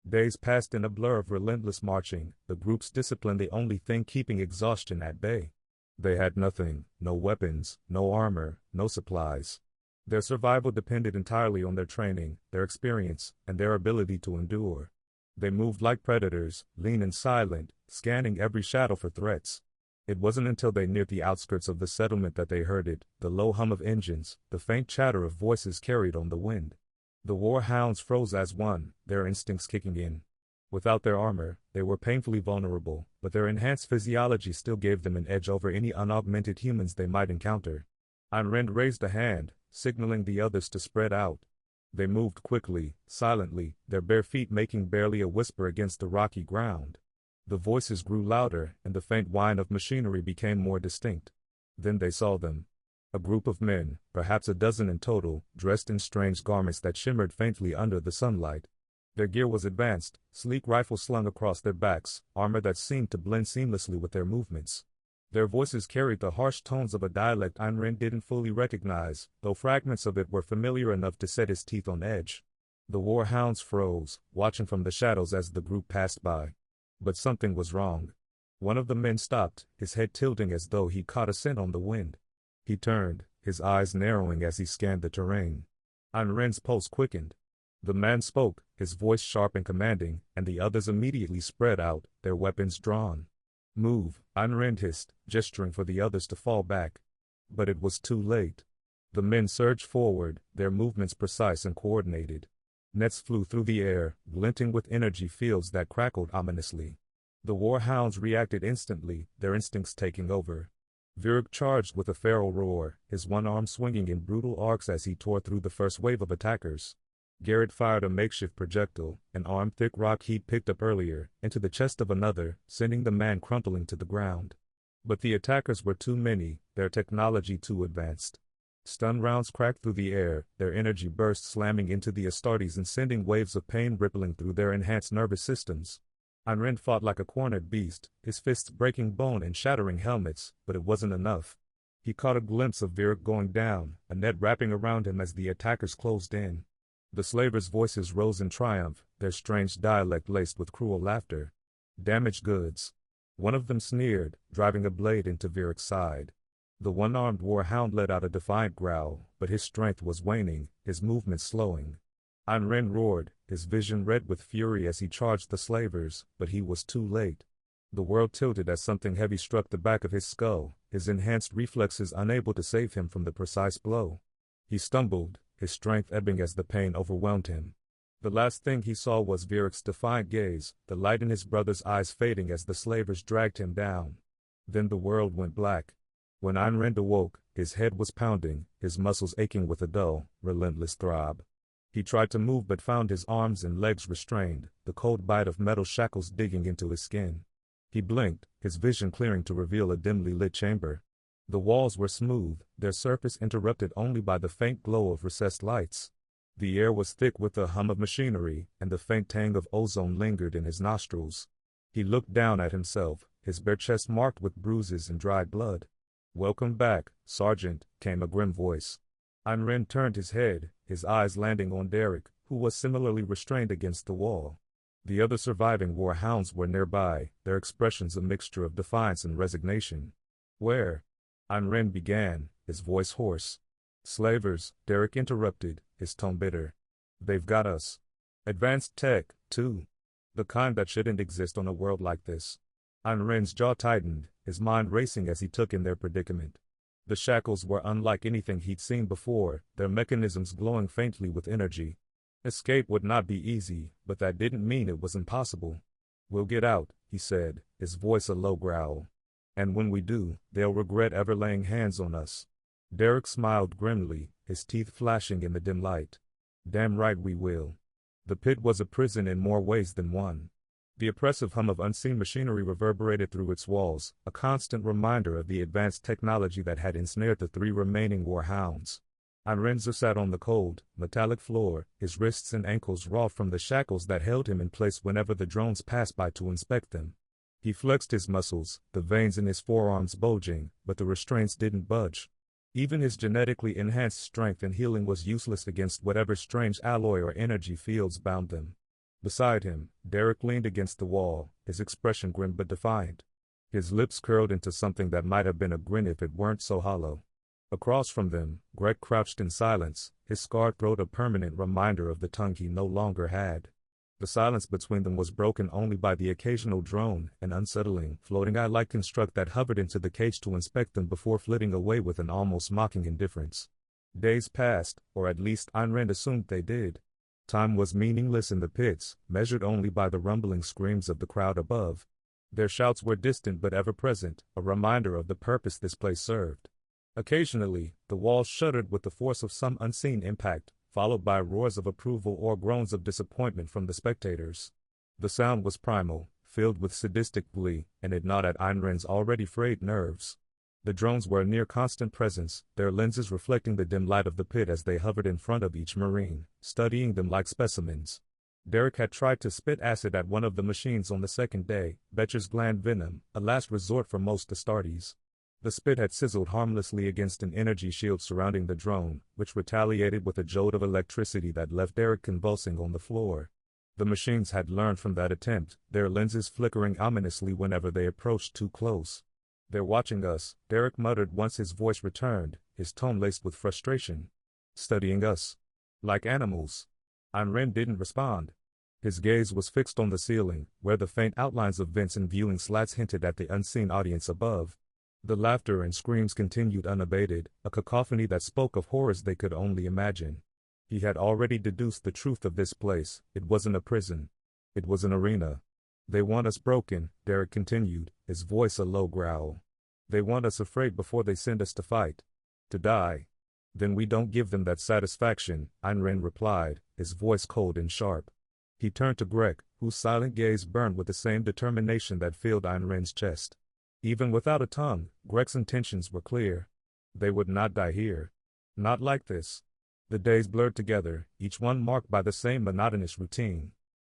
Days passed in a blur of relentless marching, the group's discipline the only thing keeping exhaustion at bay. They had nothing, no weapons, no armor, no supplies. Their survival depended entirely on their training, their experience, and their ability to endure. They moved like predators, lean and silent, scanning every shadow for threats. It wasn't until they neared the outskirts of the settlement that they heard it, the low hum of engines, the faint chatter of voices carried on the wind. The Warhounds froze as one, their instincts kicking in. Without their armor, they were painfully vulnerable, but their enhanced physiology still gave them an edge over any unaugmented humans they might encounter. Ayn Rand raised a hand, signaling the others to spread out. They moved quickly, silently, their bare feet making barely a whisper against the rocky ground. The voices grew louder, and the faint whine of machinery became more distinct. Then they saw them. A group of men, perhaps a dozen in total, dressed in strange garments that shimmered faintly under the sunlight. Their gear was advanced, sleek rifles slung across their backs, armor that seemed to blend seamlessly with their movements. Their voices carried the harsh tones of a dialect Ayn Rand didn't fully recognize, though fragments of it were familiar enough to set his teeth on edge. The Warhounds froze, watching from the shadows as the group passed by. But something was wrong. One of the men stopped, his head tilting as though he caught a scent on the wind. He turned, his eyes narrowing as he scanned the terrain. Ayn Rand's pulse quickened. The man spoke, his voice sharp and commanding, and the others immediately spread out, their weapons drawn. "Move," Ayn Rand hissed, gesturing for the others to fall back. But it was too late. The men surged forward, their movements precise and coordinated. Nets flew through the air, glinting with energy fields that crackled ominously. The Warhounds reacted instantly, their instincts taking over. Wrygg charged with a feral roar, his one arm swinging in brutal arcs as he tore through the first wave of attackers. Garrett fired a makeshift projectile, an arm-thick rock he'd picked up earlier, into the chest of another, sending the man crumpling to the ground. But the attackers were too many, their technology too advanced. Stun rounds cracked through the air, their energy burst slamming into the Astartes and sending waves of pain rippling through their enhanced nervous systems. Ayn Rand fought like a cornered beast, his fists breaking bone and shattering helmets, but it wasn't enough. He caught a glimpse of Wrygg going down, a net wrapping around him as the attackers closed in. The slavers' voices rose in triumph, their strange dialect laced with cruel laughter. "Damaged goods." One of them sneered, driving a blade into Wrygg's side. The one-armed warhound let out a defiant growl, but his strength was waning, his movements slowing. Ayn Rand roared, his vision red with fury as he charged the slavers, but he was too late. The world tilted as something heavy struck the back of his skull, his enhanced reflexes unable to save him from the precise blow. He stumbled, his strength ebbing as the pain overwhelmed him. The last thing he saw was Wrygg's defiant gaze, the light in his brother's eyes fading as the slavers dragged him down. Then the world went black. When Ayn Rand awoke, his head was pounding, his muscles aching with a dull, relentless throb. He tried to move but found his arms and legs restrained, the cold bite of metal shackles digging into his skin. He blinked, his vision clearing to reveal a dimly lit chamber. The walls were smooth, their surface interrupted only by the faint glow of recessed lights. The air was thick with the hum of machinery, and the faint tang of ozone lingered in his nostrils. He looked down at himself, his bare chest marked with bruises and dried blood. "Welcome back, Sergeant," came a grim voice. Ayn Rand turned his head, his eyes landing on Derek, who was similarly restrained against the wall. The other surviving warhounds were nearby, their expressions a mixture of defiance and resignation. "Where?" Ayn Rand began, his voice hoarse. "Slavers," Derek interrupted, his tone bitter. "They've got us. Advanced tech, too. The kind that shouldn't exist on a world like this." Ayn Rand's jaw tightened, his mind racing as he took in their predicament. The shackles were unlike anything he'd seen before, their mechanisms glowing faintly with energy. Escape would not be easy, but that didn't mean it was impossible. "We'll get out," he said, his voice a low growl. "And when we do, they'll regret ever laying hands on us." Derek smiled grimly, his teeth flashing in the dim light. "Damn right we will." The pit was a prison in more ways than one. The oppressive hum of unseen machinery reverberated through its walls, a constant reminder of the advanced technology that had ensnared the three remaining warhounds. Ayn Rand sat on the cold, metallic floor, his wrists and ankles raw from the shackles that held him in place whenever the drones passed by to inspect them. He flexed his muscles, the veins in his forearms bulging, but the restraints didn't budge. Even his genetically enhanced strength and healing was useless against whatever strange alloy or energy fields bound them. Beside him, Derek leaned against the wall, his expression grim but defiant. His lips curled into something that might have been a grin if it weren't so hollow. Across from them, Greg crouched in silence, his scarred throat a permanent reminder of the tongue he no longer had. The silence between them was broken only by the occasional drone, an unsettling, floating eye-like construct that hovered into the cage to inspect them before flitting away with an almost mocking indifference. Days passed, or at least Ayn Rand assumed they did. Time was meaningless in the pits, measured only by the rumbling screams of the crowd above. Their shouts were distant but ever present, a reminder of the purpose this place served. Occasionally, the walls shuddered with the force of some unseen impact, followed by roars of approval or groans of disappointment from the spectators. The sound was primal, filled with sadistic glee, and it gnawed at Ayn Rand's already frayed nerves. The drones were a near constant presence, their lenses reflecting the dim light of the pit as they hovered in front of each marine, studying them like specimens. Derek had tried to spit acid at one of the machines on the second day, Betcher's gland venom, a last resort for most Astartes. The spit had sizzled harmlessly against an energy shield surrounding the drone, which retaliated with a jolt of electricity that left Derek convulsing on the floor. The machines had learned from that attempt, their lenses flickering ominously whenever they approached too close. "They're watching us," Derek muttered once his voice returned, his tone laced with frustration. "Studying us. Like animals." Ayn Rand didn't respond. His gaze was fixed on the ceiling, where the faint outlines of vents and viewing slats hinted at the unseen audience above. The laughter and screams continued unabated, a cacophony that spoke of horrors they could only imagine. He had already deduced the truth of this place. It wasn't a prison. It was an arena. "They want us broken," Derek continued, his voice a low growl. "They want us afraid before they send us to fight. To die. Then we don't give them that satisfaction," Ayn Rand replied, his voice cold and sharp. He turned to Greg, whose silent gaze burned with the same determination that filled Ayn Rand's chest. Even without a tongue, Greg's intentions were clear. They would not die here. Not like this. The days blurred together, each one marked by the same monotonous routine.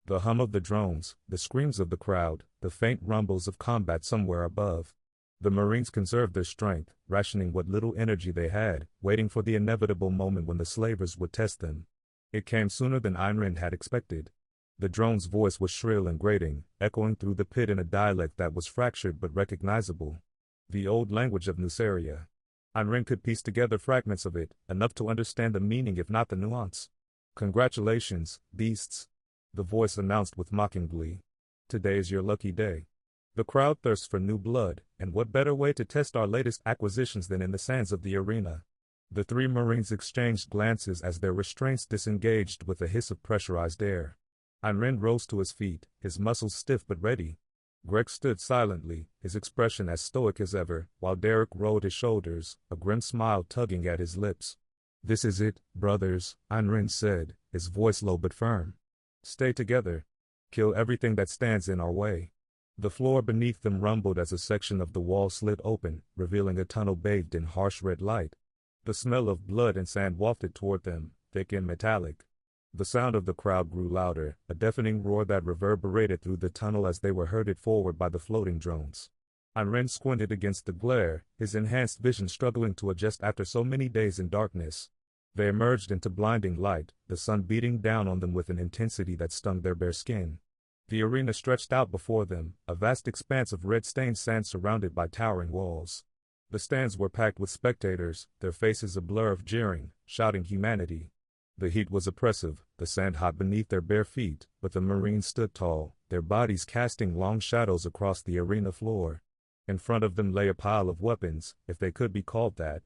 The hum of the drones, the screams of the crowd, the faint rumbles of combat somewhere above. The Marines conserved their strength, rationing what little energy they had, waiting for the inevitable moment when the slavers would test them. It came sooner than Ayn Rand had expected. The drone's voice was shrill and grating, echoing through the pit in a dialect that was fractured but recognizable. The old language of Nuceria. Ayn Rand could piece together fragments of it, enough to understand the meaning if not the nuance. "Congratulations, beasts," the voice announced with mocking glee. "Today is your lucky day. The crowd thirsts for new blood, and what better way to test our latest acquisitions than in the sands of the arena?" The three Marines exchanged glances as their restraints disengaged with a hiss of pressurized air. Ayn Rand rose to his feet, his muscles stiff but ready. Greg stood silently, his expression as stoic as ever, while Derek rolled his shoulders, a grim smile tugging at his lips. "This is it, brothers," Ayn Rand said, his voice low but firm. "Stay together. Kill everything that stands in our way." The floor beneath them rumbled as a section of the wall slid open, revealing a tunnel bathed in harsh red light. The smell of blood and sand wafted toward them, thick and metallic. The sound of the crowd grew louder, a deafening roar that reverberated through the tunnel as they were herded forward by the floating drones. Ayn Rand squinted against the glare, his enhanced vision struggling to adjust after so many days in darkness. They emerged into blinding light, the sun beating down on them with an intensity that stung their bare skin. The arena stretched out before them, a vast expanse of red-stained sand surrounded by towering walls. The stands were packed with spectators, their faces a blur of jeering, shouting humanity. The heat was oppressive, the sand hot beneath their bare feet, but the Marines stood tall, their bodies casting long shadows across the arena floor. In front of them lay a pile of weapons, if they could be called that.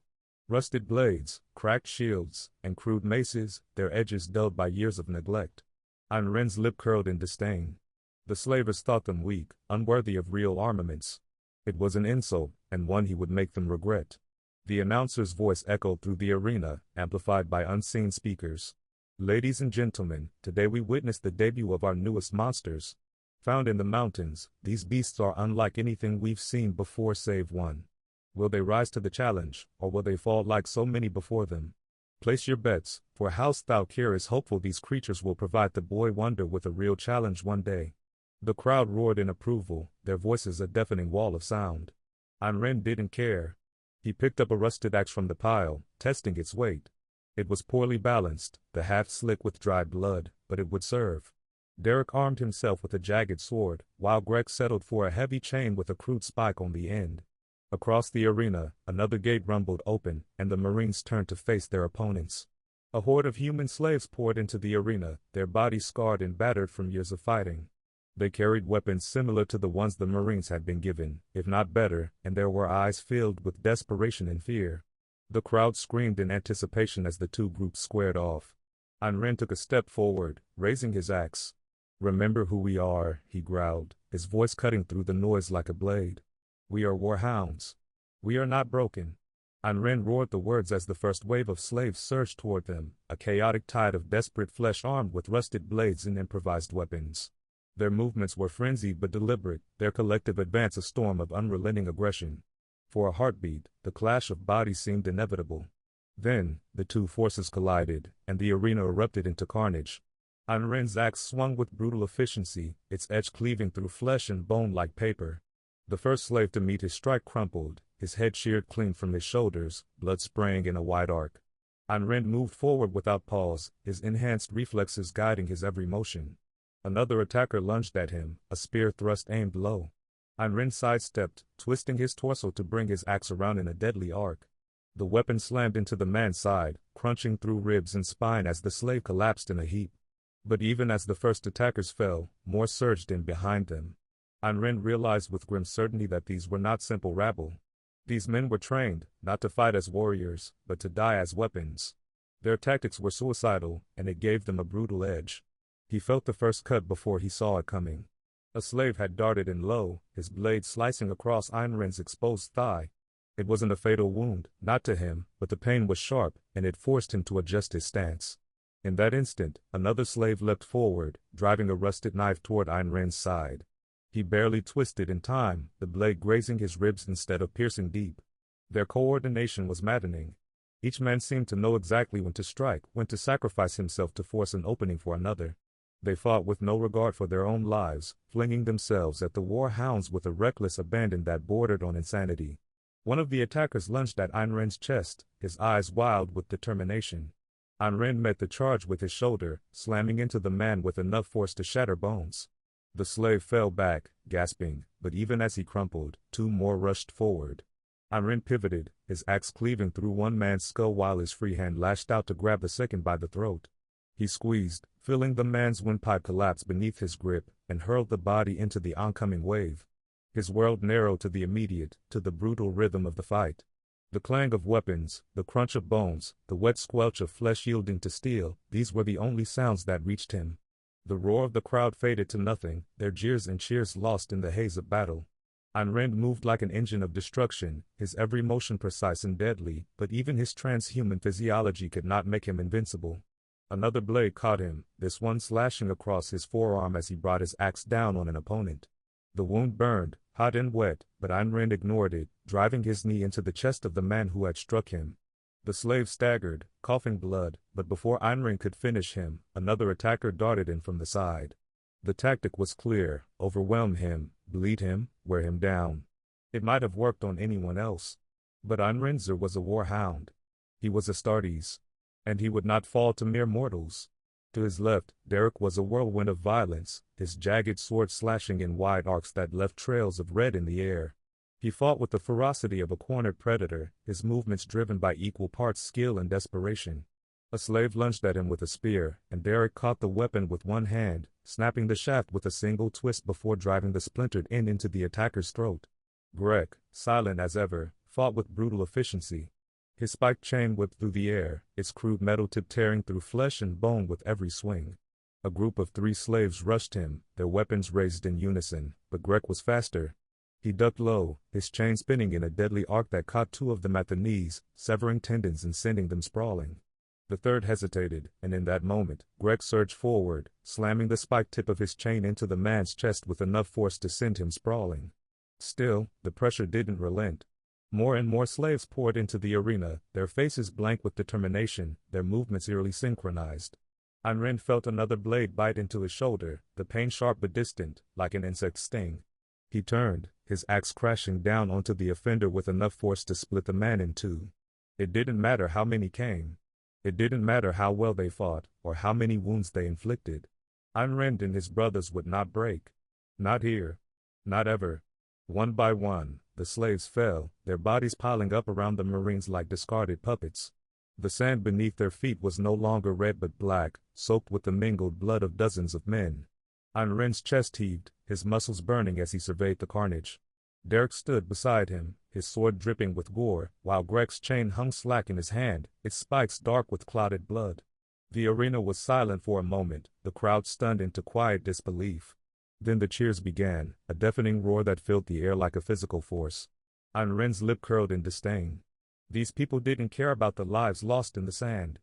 Rusted blades, cracked shields, and crude maces, their edges dulled by years of neglect. Ayn Rand's lip curled in disdain. The slavers thought them weak, unworthy of real armaments. It was an insult, and one he would make them regret. The announcer's voice echoed through the arena, amplified by unseen speakers. "Ladies and gentlemen, today we witness the debut of our newest monsters. Found in the mountains, these beasts are unlike anything we've seen before save one. Will they rise to the challenge, or will they fall like so many before them? Place your bets, for House Thalkir is hopeful these creatures will provide the boy wonder with a real challenge one day." The crowd roared in approval, their voices a deafening wall of sound. Ayn Rand didn't care. He picked up a rusted axe from the pile, testing its weight. It was poorly balanced, the haft slick with dried blood, but it would serve. Derek armed himself with a jagged sword, while Greg settled for a heavy chain with a crude spike on the end. Across the arena, another gate rumbled open, and the Marines turned to face their opponents. A horde of human slaves poured into the arena, their bodies scarred and battered from years of fighting. They carried weapons similar to the ones the Marines had been given, if not better, and there were eyes filled with desperation and fear. The crowd screamed in anticipation as the two groups squared off. Ayn Rand took a step forward, raising his axe. "Remember who we are," he growled, his voice cutting through the noise like a blade. "We are Warhounds. We are not broken." Ayn Rand roared the words as the first wave of slaves surged toward them, a chaotic tide of desperate flesh armed with rusted blades and improvised weapons. Their movements were frenzied but deliberate, their collective advance a storm of unrelenting aggression. For a heartbeat, the clash of bodies seemed inevitable. Then, the two forces collided, and the arena erupted into carnage. Ayn Rand's axe swung with brutal efficiency, its edge cleaving through flesh and bone like paper. The first slave to meet his strike crumpled, his head sheared clean from his shoulders, blood spraying in a wide arc. Ayn Rand moved forward without pause, his enhanced reflexes guiding his every motion. Another attacker lunged at him, a spear thrust aimed low. Ayn Rand sidestepped, twisting his torso to bring his axe around in a deadly arc. The weapon slammed into the man's side, crunching through ribs and spine as the slave collapsed in a heap. But even as the first attackers fell, more surged in behind them. Ayn Rand realized with grim certainty that these were not simple rabble. These men were trained, not to fight as warriors, but to die as weapons. Their tactics were suicidal, and it gave them a brutal edge. He felt the first cut before he saw it coming. A slave had darted in low, his blade slicing across Ayn Rand's exposed thigh. It wasn't a fatal wound, not to him, but the pain was sharp, and it forced him to adjust his stance. In that instant, another slave leapt forward, driving a rusted knife toward Ayn Rand's side. He barely twisted in time, the blade grazing his ribs instead of piercing deep. Their coordination was maddening. Each man seemed to know exactly when to strike, when to sacrifice himself to force an opening for another. They fought with no regard for their own lives, flinging themselves at the Warhounds with a reckless abandon that bordered on insanity. One of the attackers lunged at Ayn Rand's chest, his eyes wild with determination. Ayn Rand met the charge with his shoulder, slamming into the man with enough force to shatter bones. The slave fell back, gasping, but even as he crumpled, two more rushed forward. Ayn Rand pivoted, his axe cleaving through one man's skull while his free hand lashed out to grab the second by the throat. He squeezed, feeling the man's windpipe collapse beneath his grip, and hurled the body into the oncoming wave. His world narrowed to the immediate, to the brutal rhythm of the fight. The clang of weapons, the crunch of bones, the wet squelch of flesh yielding to steel, these were the only sounds that reached him. The roar of the crowd faded to nothing, their jeers and cheers lost in the haze of battle. Ayn Rand moved like an engine of destruction, his every motion precise and deadly, but even his transhuman physiology could not make him invincible. Another blade caught him, this one slashing across his forearm as he brought his axe down on an opponent. The wound burned, hot and wet, but Ayn Rand ignored it, driving his knee into the chest of the man who had struck him. The slave staggered, coughing blood, but before Ayn Rand could finish him, another attacker darted in from the side. The tactic was clear: overwhelm him, bleed him, wear him down. It might have worked on anyone else. But Ayn Rand was a warhound. He was Astartes. And he would not fall to mere mortals. To his left, Derek was a whirlwind of violence, his jagged sword slashing in wide arcs that left trails of red in the air. He fought with the ferocity of a cornered predator, his movements driven by equal parts skill and desperation. A slave lunged at him with a spear, and Derek caught the weapon with one hand, snapping the shaft with a single twist before driving the splintered end into the attacker's throat. Greg, silent as ever, fought with brutal efficiency. His spiked chain whipped through the air, its crude metal tip tearing through flesh and bone with every swing. A group of 3 slaves rushed him, their weapons raised in unison, but Greg was faster. He ducked low, his chain spinning in a deadly arc that caught 2 of them at the knees, severing tendons and sending them sprawling. The third hesitated, and in that moment, Greg surged forward, slamming the spiked tip of his chain into the man's chest with enough force to send him sprawling. Still, the pressure didn't relent. More and more slaves poured into the arena, their faces blank with determination, their movements eerily synchronized. Ayn Rand felt another blade bite into his shoulder, the pain sharp but distant, like an insect's sting. He turned, his axe crashing down onto the offender with enough force to split the man in 2. It didn't matter how many came. It didn't matter how well they fought, or how many wounds they inflicted. Ayn Rand and his brothers would not break. Not here. Not ever. One by one, the slaves fell, their bodies piling up around the Marines like discarded puppets. The sand beneath their feet was no longer red but black, soaked with the mingled blood of dozens of men. Ayn Rand's chest heaved, his muscles burning as he surveyed the carnage. Derek stood beside him, his sword dripping with gore, while Greg's chain hung slack in his hand, its spikes dark with clotted blood. The arena was silent for a moment, the crowd stunned into quiet disbelief. Then the cheers began, a deafening roar that filled the air like a physical force. Ayn Rand's lip curled in disdain. These people didn't care about the lives lost in the sand.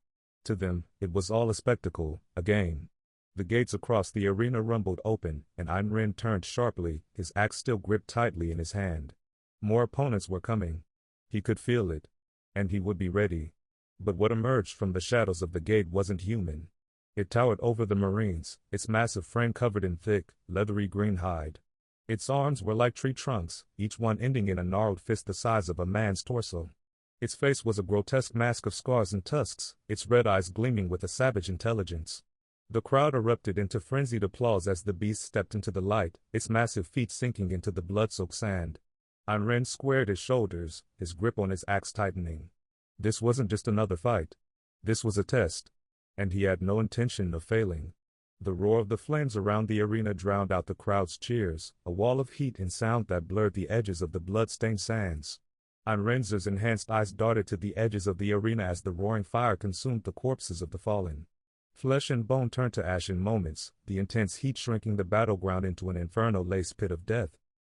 To them, it was all a spectacle, a game. The gates across the arena rumbled open, and Ayn Rand turned sharply, his axe still gripped tightly in his hand. More opponents were coming. He could feel it. And he would be ready. But what emerged from the shadows of the gate wasn't human. It towered over the Marines, its massive frame covered in thick, leathery green hide. Its arms were like tree trunks, each one ending in a gnarled fist the size of a man's torso. Its face was a grotesque mask of scars and tusks, its red eyes gleaming with a savage intelligence. The crowd erupted into frenzied applause as the beast stepped into the light, its massive feet sinking into the blood-soaked sand. Ayn Rand squared his shoulders, his grip on his axe tightening. This wasn't just another fight. This was a test. And he had no intention of failing. The roar of the flames around the arena drowned out the crowd's cheers, a wall of heat and sound that blurred the edges of the blood-stained sands. Ayn Rand's enhanced eyes darted to the edges of the arena as the roaring fire consumed the corpses of the fallen. Flesh and bone turned to ash in moments, the intense heat shrinking the battleground into an inferno-laced pit of death.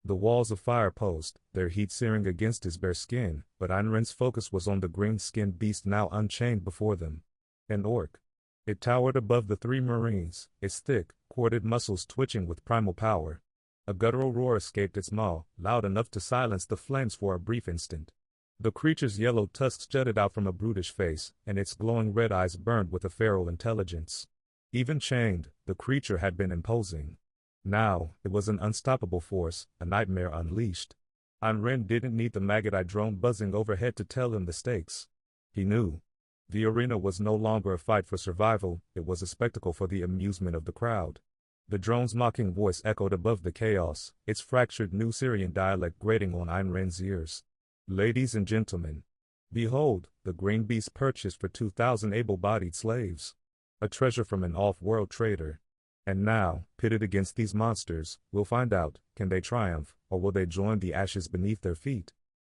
The walls of fire pulsed, their heat searing against his bare skin, but Ayn Rand's focus was on the green-skinned beast now unchained before them. An orc. It towered above the three Marines, its thick, corded muscles twitching with primal power. A guttural roar escaped its maw, loud enough to silence the flames for a brief instant. The creature's yellow tusks jutted out from a brutish face, and its glowing red eyes burned with a feral intelligence. Even chained, the creature had been imposing. Now, it was an unstoppable force, a nightmare unleashed. Ayn Rand didn't need the maggot-eyed drone buzzing overhead to tell him the stakes. He knew. The arena was no longer a fight for survival, it was a spectacle for the amusement of the crowd. The drone's mocking voice echoed above the chaos, its fractured New Syrian dialect grating on Ayn Rand's ears. Ladies and gentlemen, behold, the green beast purchased for 2,000 able-bodied slaves. A treasure from an off-world trader. And now, pitted against these monsters, we'll find out, can they triumph, or will they join the ashes beneath their feet?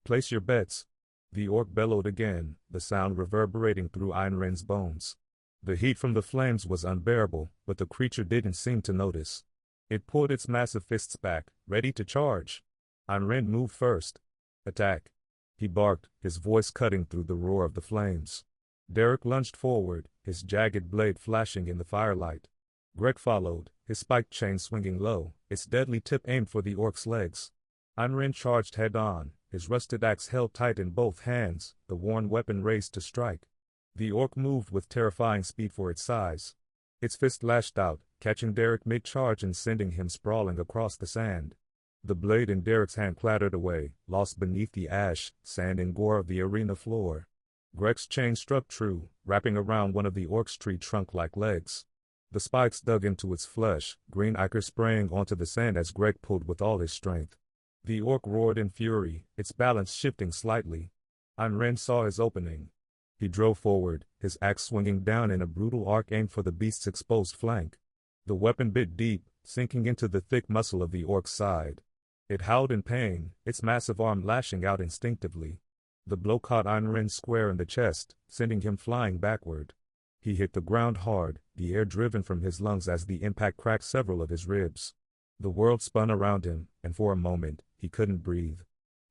Place your bets. The orc bellowed again, the sound reverberating through Ayn Rand's bones. The heat from the flames was unbearable, but the creature didn't seem to notice. It pulled its massive fists back, ready to charge. Ayn Rand moved first. Attack. He barked, his voice cutting through the roar of the flames. Derek lunged forward, his jagged blade flashing in the firelight. Greg followed, his spiked chain swinging low, its deadly tip aimed for the orc's legs. Ayn Rand charged head-on, his rusted axe held tight in both hands, the worn weapon raised to strike. The orc moved with terrifying speed for its size. Its fist lashed out, catching Derek mid-charge and sending him sprawling across the sand. The blade in Derek's hand clattered away, lost beneath the ash, sand and gore of the arena floor. Greg's chain struck true, wrapping around one of the orc's tree trunk-like legs. The spikes dug into its flesh, green ichor spraying onto the sand as Greg pulled with all his strength. The orc roared in fury, its balance shifting slightly. Ayn Rand saw his opening. He drove forward, his axe swinging down in a brutal arc aimed for the beast's exposed flank. The weapon bit deep, sinking into the thick muscle of the orc's side. It howled in pain, its massive arm lashing out instinctively. The blow caught Ayn Rand square in the chest, sending him flying backward. He hit the ground hard, the air driven from his lungs as the impact cracked several of his ribs. The world spun around him, and for a moment, he couldn't breathe.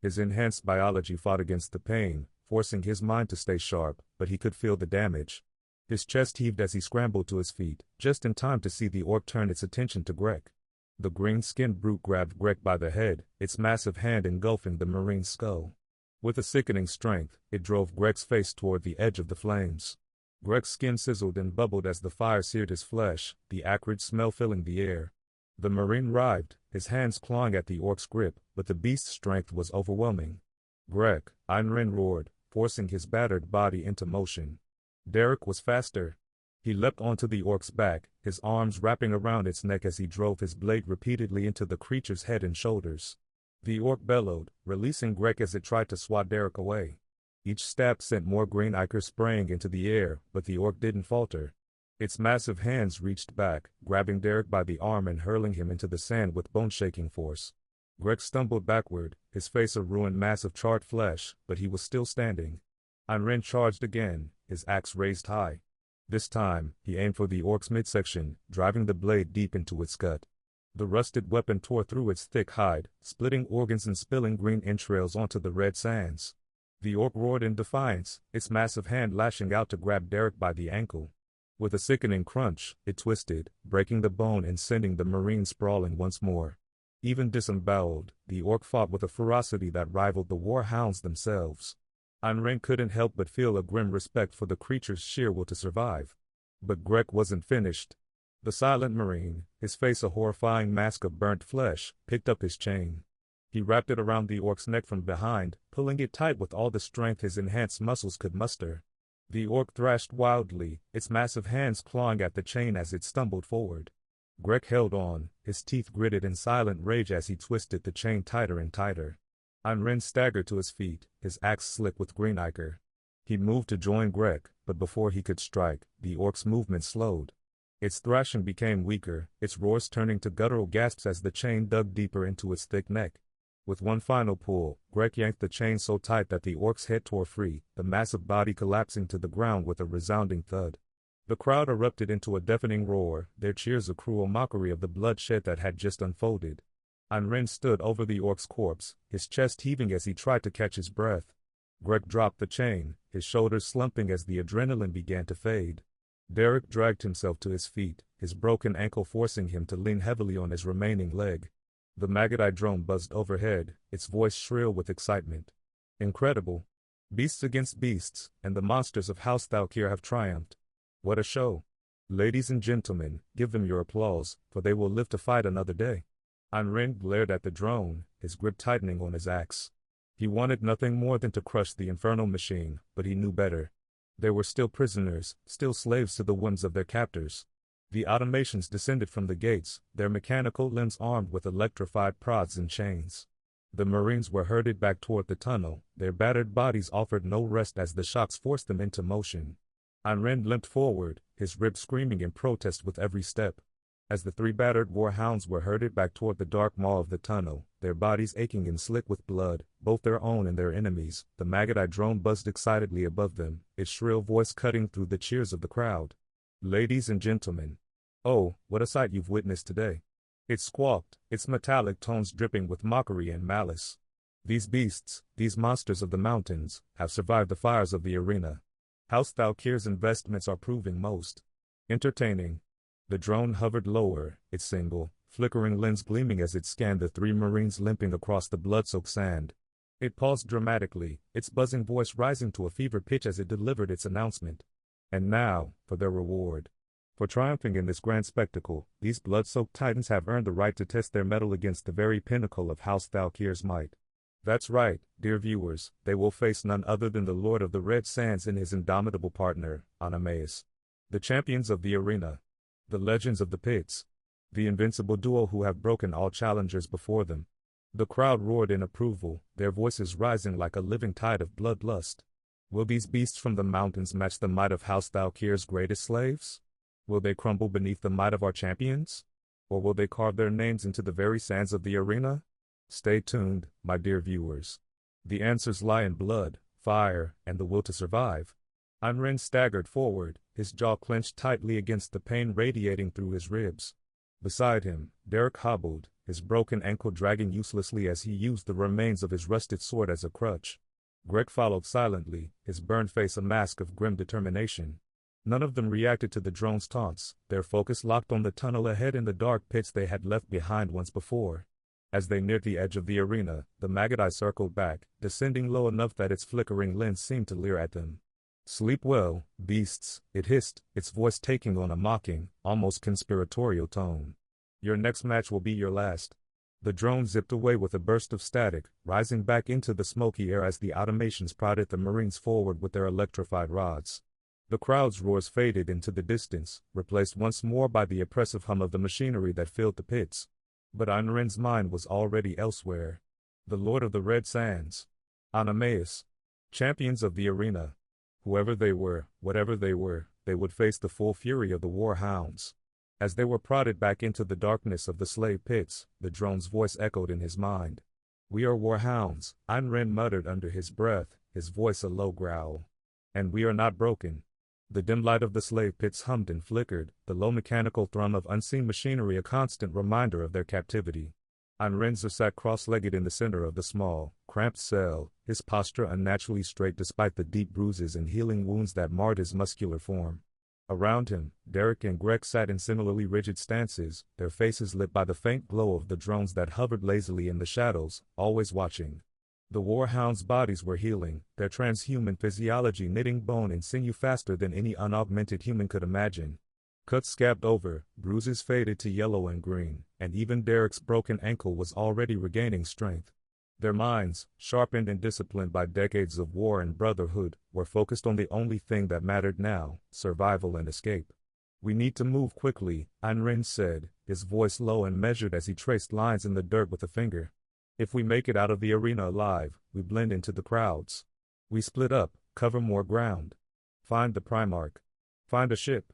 His enhanced biology fought against the pain, forcing his mind to stay sharp, but he could feel the damage. His chest heaved as he scrambled to his feet, just in time to see the orc turn its attention to Greg. The green-skinned brute grabbed Greg by the head, its massive hand engulfing the Marine's skull. With a sickening strength, it drove Greg's face toward the edge of the flames. Greg's skin sizzled and bubbled as the fire seared his flesh, the acrid smell filling the air. The Marine writhed, his hands clawing at the orc's grip, but the beast's strength was overwhelming. Greg, Ayn Rand roared, forcing his battered body into motion. Derek was faster. He leapt onto the orc's back, his arms wrapping around its neck as he drove his blade repeatedly into the creature's head and shoulders. The orc bellowed, releasing Greg as it tried to swat Derek away. Each stab sent more green ichor spraying into the air, but the orc didn't falter. Its massive hands reached back, grabbing Derek by the arm and hurling him into the sand with bone-shaking force. Greg stumbled backward, his face a ruined mass of charred flesh, but he was still standing. Ayn Rand charged again, his axe raised high. This time, he aimed for the orc's midsection, driving the blade deep into its gut. The rusted weapon tore through its thick hide, splitting organs and spilling green entrails onto the red sands. The orc roared in defiance, its massive hand lashing out to grab Derek by the ankle. With a sickening crunch, it twisted, breaking the bone and sending the marine sprawling once more. Even disemboweled, the orc fought with a ferocity that rivaled the Warhounds themselves. Ayn Rand couldn't help but feel a grim respect for the creature's sheer will to survive. But Greg wasn't finished. The silent marine, his face a horrifying mask of burnt flesh, picked up his chain. He wrapped it around the orc's neck from behind, pulling it tight with all the strength his enhanced muscles could muster. The orc thrashed wildly, its massive hands clawing at the chain as it stumbled forward. Greg held on, his teeth gritted in silent rage as he twisted the chain tighter and tighter. Ayn Rand staggered to his feet, his axe slick with green ichor. He moved to join Greg, but before he could strike, the orc's movement slowed. Its thrashing became weaker, its roars turning to guttural gasps as the chain dug deeper into its thick neck. With one final pull, Greg yanked the chain so tight that the orc's head tore free, the massive body collapsing to the ground with a resounding thud. The crowd erupted into a deafening roar, their cheers a cruel mockery of the bloodshed that had just unfolded. Ayn Rand stood over the orc's corpse, his chest heaving as he tried to catch his breath. Greg dropped the chain, his shoulders slumping as the adrenaline began to fade. Derek dragged himself to his feet, his broken ankle forcing him to lean heavily on his remaining leg. The Magadai drone buzzed overhead, its voice shrill with excitement. Incredible. Beasts against beasts, and the monsters of House Thalkir have triumphed. What a show. Ladies and gentlemen, give them your applause, for they will live to fight another day. Ayn Rand glared at the drone, his grip tightening on his axe. He wanted nothing more than to crush the infernal machine, but he knew better. They were still prisoners, still slaves to the whims of their captors. The automations descended from the gates, their mechanical limbs armed with electrified prods and chains. The Marines were herded back toward the tunnel, their battered bodies offered no rest as the shocks forced them into motion. Ayn Rand limped forward, his ribs screaming in protest with every step. As the three battered Warhounds were herded back toward the dark maw of the tunnel, their bodies aching and slick with blood, both their own and their enemies, the Magadai drone buzzed excitedly above them, its shrill voice cutting through the cheers of the crowd. Ladies and gentlemen. Oh, what a sight you've witnessed today. It squawked, its metallic tones dripping with mockery and malice. These beasts, these monsters of the mountains, have survived the fires of the arena. House Thalkir's investments are proving most entertaining. The drone hovered lower, its single, flickering lens gleaming as it scanned the three Marines limping across the blood-soaked sand. It paused dramatically, its buzzing voice rising to a fever pitch as it delivered its announcement. And now, for their reward. For triumphing in this grand spectacle, these blood-soaked titans have earned the right to test their mettle against the very pinnacle of House Thalkir's might. That's right, dear viewers, they will face none other than the Lord of the Red Sands and his indomitable partner, Anameus. The champions of the arena. The legends of the pits. The invincible duo who have broken all challengers before them. The crowd roared in approval, their voices rising like a living tide of bloodlust. Will these beasts from the mountains match the might of House Thalkir's greatest slaves? Will they crumble beneath the might of our champions? Or will they carve their names into the very sands of the arena? Stay tuned, my dear viewers. The answers lie in blood, fire, and the will to survive. Ayn Rand staggered forward, his jaw clenched tightly against the pain radiating through his ribs. Beside him, Derek hobbled, his broken ankle dragging uselessly as he used the remains of his rusted sword as a crutch. Greg followed silently, his burned face a mask of grim determination. None of them reacted to the drone's taunts, their focus locked on the tunnel ahead in the dark pits they had left behind once before. As they neared the edge of the arena, the Magadai circled back, descending low enough that its flickering lens seemed to leer at them. Sleep well, beasts, it hissed, its voice taking on a mocking, almost conspiratorial tone. Your next match will be your last. The drone zipped away with a burst of static, rising back into the smoky air as the automations prodded the Marines forward with their electrified rods. The crowd's roars faded into the distance, replaced once more by the oppressive hum of the machinery that filled the pits. But Ayn Rand's mind was already elsewhere. The Lord of the Red Sands. Anameus. Champions of the arena. Whoever they were, whatever they were, they would face the full fury of the Warhounds. As they were prodded back into the darkness of the slave pits, the drone's voice echoed in his mind. We are Warhounds, Ayn Rand muttered under his breath, his voice a low growl. And we are not broken. The dim light of the slave pits hummed and flickered, the low mechanical thrum of unseen machinery a constant reminder of their captivity. Einrenzer sat cross-legged in the center of the small, cramped cell, his posture unnaturally straight despite the deep bruises and healing wounds that marred his muscular form. Around him, Derek and Greg sat in similarly rigid stances, their faces lit by the faint glow of the drones that hovered lazily in the shadows, always watching. The Warhounds' bodies were healing, their transhuman physiology knitting bone and sinew faster than any unaugmented human could imagine. Cuts scabbed over, bruises faded to yellow and green, and even Derek's broken ankle was already regaining strength. Their minds, sharpened and disciplined by decades of war and brotherhood, were focused on the only thing that mattered now, survival and escape. "We need to move quickly," Einren said, his voice low and measured as he traced lines in the dirt with a finger. "If we make it out of the arena alive, we blend into the crowds. We split up, cover more ground. Find the Primarch. Find a ship.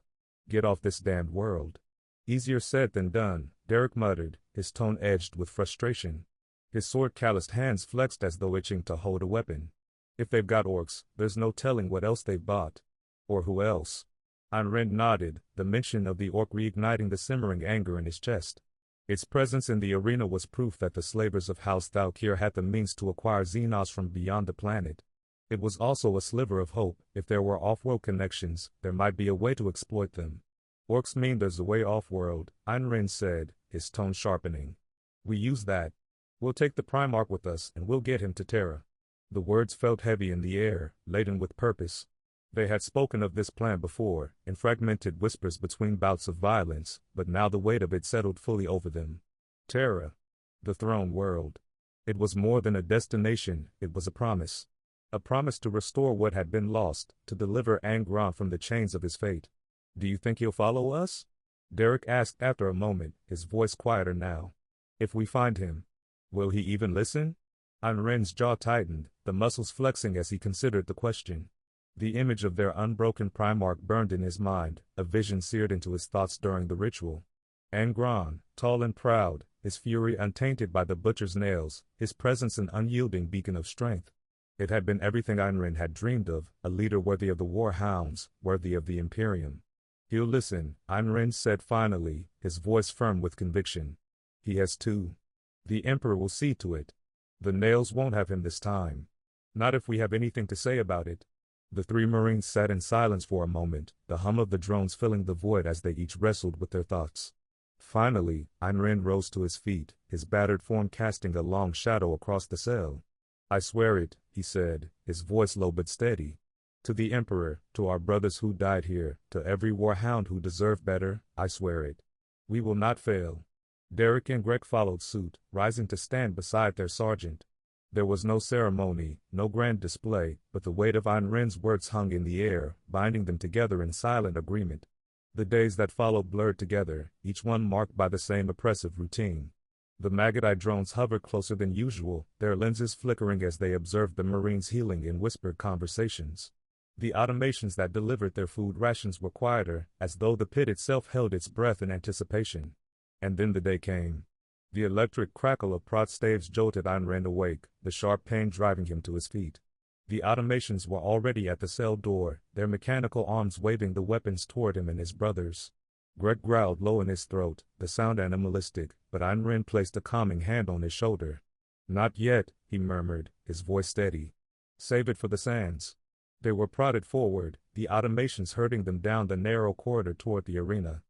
Get off this damned world." "Easier said than done," Derek muttered, his tone edged with frustration. His sword-calloused hands flexed as though itching to hold a weapon. "If they've got orcs, there's no telling what else they've bought. Or who else." Einren nodded, the mention of the orc reigniting the simmering anger in his chest. Its presence in the arena was proof that the slavers of House Thalkir had the means to acquire Xenos from beyond the planet. It was also a sliver of hope. If there were off-world connections, there might be a way to exploit them. "Orcs mean there's a way off-world," Einren said, his tone sharpening. "We use that. We'll take the Primarch with us and we'll get him to Terra." The words felt heavy in the air, laden with purpose. They had spoken of this plan before, in fragmented whispers between bouts of violence, but now the weight of it settled fully over them. Terra. The throne world. It was more than a destination, it was a promise. A promise to restore what had been lost, to deliver Angron from the chains of his fate. "Do you think he'll follow us?" Derek asked after a moment, his voice quieter now. "If we find him, will he even listen?" Einren's jaw tightened, the muscles flexing as he considered the question. The image of their unbroken Primarch burned in his mind, a vision seared into his thoughts during the ritual. Angron, tall and proud, his fury untainted by the butcher's nails, his presence an unyielding beacon of strength. It had been everything Einren had dreamed of, a leader worthy of the Warhounds, worthy of the Imperium. "He'll listen," Einren said finally, his voice firm with conviction. "He has to. The Emperor will see to it. The nails won't have him this time. Not if we have anything to say about it." The three Marines sat in silence for a moment, the hum of the drones filling the void as they each wrestled with their thoughts. Finally, Einren rose to his feet, his battered form casting a long shadow across the cell. "I swear it," he said, his voice low but steady. "To the Emperor, to our brothers who died here, to every Warhound who deserved better, I swear it. We will not fail." Derek and Greg followed suit, rising to stand beside their sergeant. There was no ceremony, no grand display, but the weight of Einren's words hung in the air, binding them together in silent agreement. The days that followed blurred together, each one marked by the same oppressive routine. The Magadai drones hovered closer than usual, their lenses flickering as they observed the Marines healing in whispered conversations. The automations that delivered their food rations were quieter, as though the pit itself held its breath in anticipation. And then the day came. The electric crackle of prod staves jolted Einren awake, the sharp pain driving him to his feet. The automations were already at the cell door, their mechanical arms waving the weapons toward him and his brothers. Greg growled low in his throat, the sound animalistic, but Einren placed a calming hand on his shoulder. "Not yet," he murmured, his voice steady. "Save it for the sands." They were prodded forward, the automations herding them down the narrow corridor toward the arena.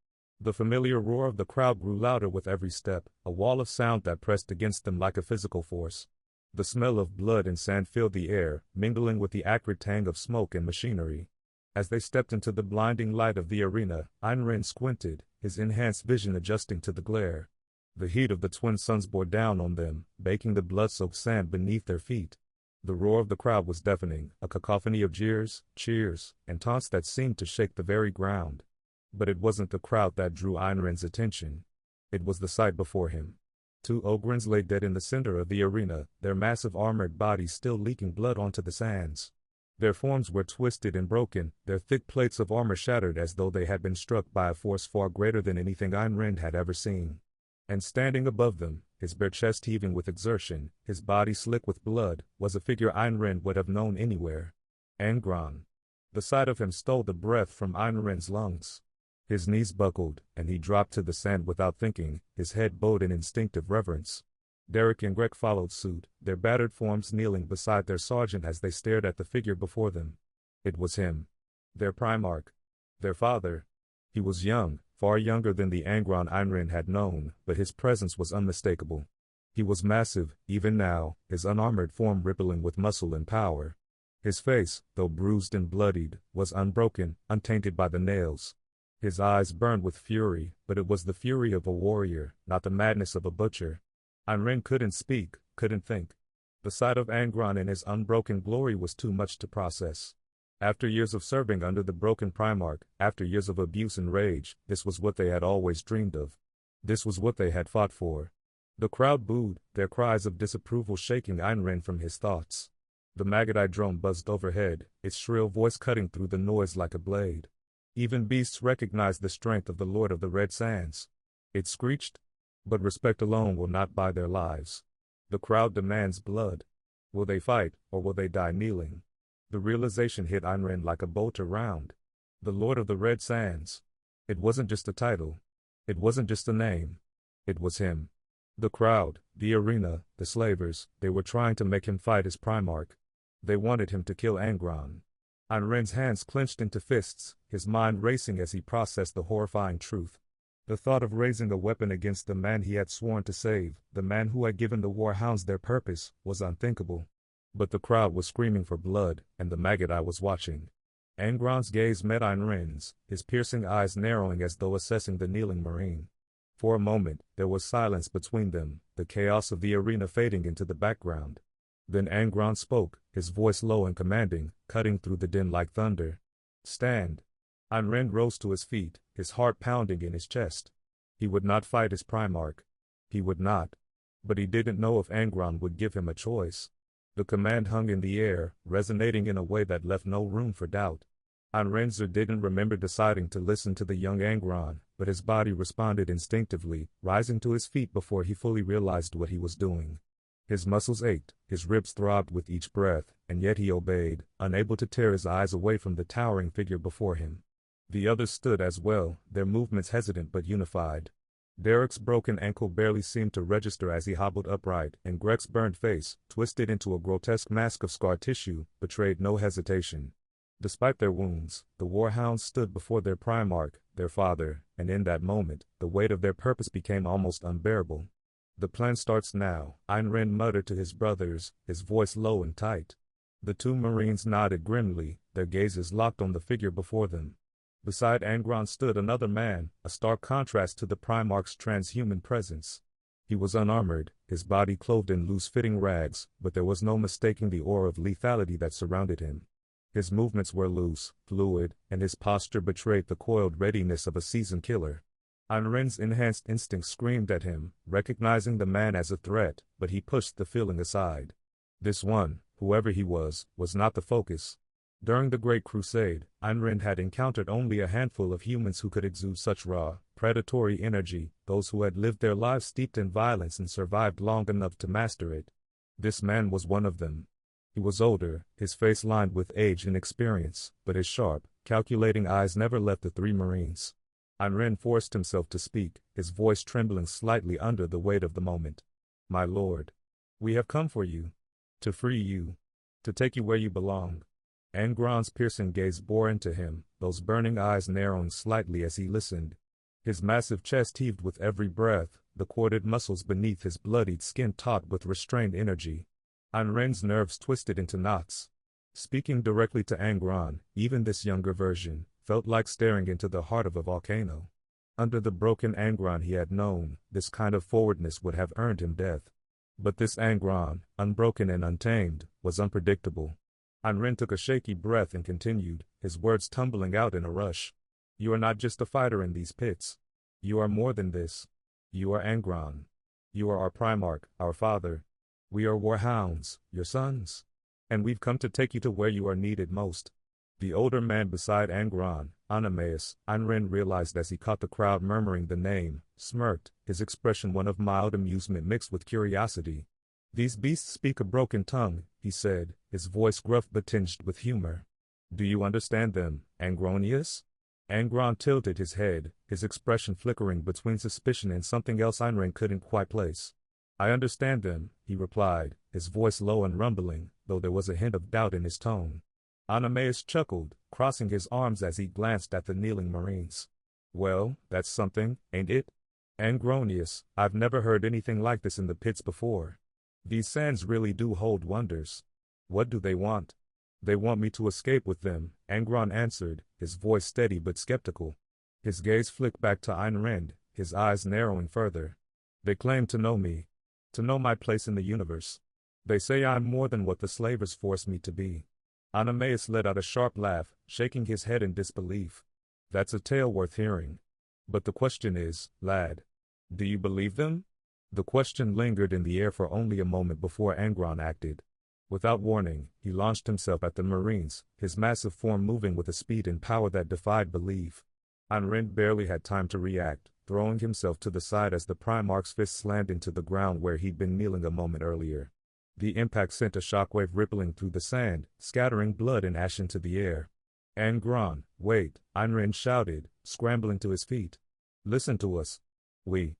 The familiar roar of the crowd grew louder with every step, a wall of sound that pressed against them like a physical force. The smell of blood and sand filled the air, mingling with the acrid tang of smoke and machinery. As they stepped into the blinding light of the arena, Einren squinted, his enhanced vision adjusting to the glare. The heat of the twin suns bore down on them, baking the blood-soaked sand beneath their feet. The roar of the crowd was deafening, a cacophony of jeers, cheers, and taunts that seemed to shake the very ground. But it wasn't the crowd that drew Einren's attention. It was the sight before him. Two Ogrins lay dead in the center of the arena, their massive armored bodies still leaking blood onto the sands. Their forms were twisted and broken, their thick plates of armor shattered as though they had been struck by a force far greater than anything Einren had ever seen. And standing above them, his bare chest heaving with exertion, his body slick with blood, was a figure Einren would have known anywhere. Angron. The sight of him stole the breath from Einrind's lungs. His knees buckled, and he dropped to the sand without thinking, his head bowed in instinctive reverence. Derek and Greg followed suit, their battered forms kneeling beside their sergeant as they stared at the figure before them. It was him. Their Primarch. Their father. He was young, far younger than the Angron Einrind had known, but his presence was unmistakable. He was massive, even now, his unarmored form rippling with muscle and power. His face, though bruised and bloodied, was unbroken, untainted by the nails. His eyes burned with fury, but it was the fury of a warrior, not the madness of a butcher. Einrind couldn't speak, couldn't think. The sight of Angron in his unbroken glory was too much to process. After years of serving under the broken Primarch, after years of abuse and rage, this was what they had always dreamed of. This was what they had fought for. The crowd booed, their cries of disapproval shaking Einrind from his thoughts. The Magadai drone buzzed overhead, its shrill voice cutting through the noise like a blade. Even beasts recognized the strength of the Lord of the Red Sands. It screeched, "But respect alone will not buy their lives. The crowd demands blood. Will they fight, or will they die kneeling?" The realization hit Einrind like a bolt around. The Lord of the Red Sands. It wasn't just a title. It wasn't just a name. It was him. The crowd, the arena, the slavers, they were trying to make him fight his Primarch. They wanted him to kill Angron. Einrind's hands clenched into fists, his mind racing as he processed the horrifying truth. The thought of raising a weapon against the man he had sworn to save, the man who had given the Warhounds their purpose, was unthinkable. But the crowd was screaming for blood, and the Magadai was watching. Angron's gaze met Einrind's, his piercing eyes narrowing as though assessing the kneeling Marine. For a moment, there was silence between them, the chaos of the arena fading into the background. Then Angron spoke, his voice low and commanding, cutting through the din like thunder. "Stand." Einrind rose to his feet, his heart pounding in his chest. He would not fight his Primarch. He would not. But he didn't know if Angron would give him a choice. The command hung in the air, resonating in a way that left no room for doubt. Einrind didn't remember deciding to listen to the young Angron, but his body responded instinctively, rising to his feet before he fully realized what he was doing. His muscles ached, his ribs throbbed with each breath, and yet he obeyed, unable to tear his eyes away from the towering figure before him. The others stood as well, their movements hesitant but unified. Derek's broken ankle barely seemed to register as he hobbled upright, and Greg's burned face, twisted into a grotesque mask of scar tissue, betrayed no hesitation. Despite their wounds, the Warhounds stood before their Primarch, their father, and in that moment, the weight of their purpose became almost unbearable. "The plan starts now," Einrind muttered to his brothers, his voice low and tight. The two Marines nodded grimly, their gazes locked on the figure before them. Beside Angron stood another man, a stark contrast to the Primarch's transhuman presence. He was unarmored, his body clothed in loose-fitting rags, but there was no mistaking the aura of lethality that surrounded him. His movements were loose, fluid, and his posture betrayed the coiled readiness of a seasoned killer. Einrind's enhanced instincts screamed at him, recognizing the man as a threat, but he pushed the feeling aside. This one, whoever he was not the focus. During the Great Crusade, Einrind had encountered only a handful of humans who could exude such raw, predatory energy, those who had lived their lives steeped in violence and survived long enough to master it. This man was one of them. He was older, his face lined with age and experience, but his sharp, calculating eyes never left the three Marines. Einrind forced himself to speak, his voice trembling slightly under the weight of the moment. "My lord, we have come for you. To free you. To take you where you belong." Angron's piercing gaze bore into him, those burning eyes narrowing slightly as he listened. His massive chest heaved with every breath, the corded muscles beneath his bloodied skin taut with restrained energy. Einrind's nerves twisted into knots. Speaking directly to Angron, even this younger version, felt like staring into the heart of a volcano. Under the broken Angron he had known, this kind of forwardness would have earned him death. But this Angron, unbroken and untamed, was unpredictable. Einrind took a shaky breath and continued, his words tumbling out in a rush. "You are not just a fighter in these pits. You are more than this. You are Angron. You are our Primarch, our father. We are Warhounds, your sons. And we've come to take you to where you are needed most." The older man beside Angron, Animaeus, Einrind realized as he caught the crowd murmuring the name, smirked, his expression one of mild amusement mixed with curiosity. "These beasts speak a broken tongue," he said, his voice gruff but tinged with humor. Do you understand them, Angronius? Angron tilted his head, his expression flickering between suspicion and something else Einrin couldn't quite place. I understand them, he replied, his voice low and rumbling, though there was a hint of doubt in his tone. Anameus chuckled, crossing his arms as he glanced at the kneeling Marines. Well, that's something, ain't it? Angronius, I've never heard anything like this in the pits before. These sands really do hold wonders. What do they want? They want me to escape with them, Angron answered, his voice steady but skeptical. His gaze flicked back to Ayn Rand, his eyes narrowing further. They claim to know me. To know my place in the universe. They say I'm more than what the slavers forced me to be. Anameus let out a sharp laugh, shaking his head in disbelief. That's a tale worth hearing. But the question is, lad, do you believe them? The question lingered in the air for only a moment before Angron acted. Without warning, he launched himself at the Marines, his massive form moving with a speed and power that defied belief. Ayn Rand barely had time to react, throwing himself to the side as the Primarch's fist slammed into the ground where he'd been kneeling a moment earlier. The impact sent a shockwave rippling through the sand, scattering blood and ash into the air. Angron, wait, Ayn Rand shouted, scrambling to his feet. Listen to us. We.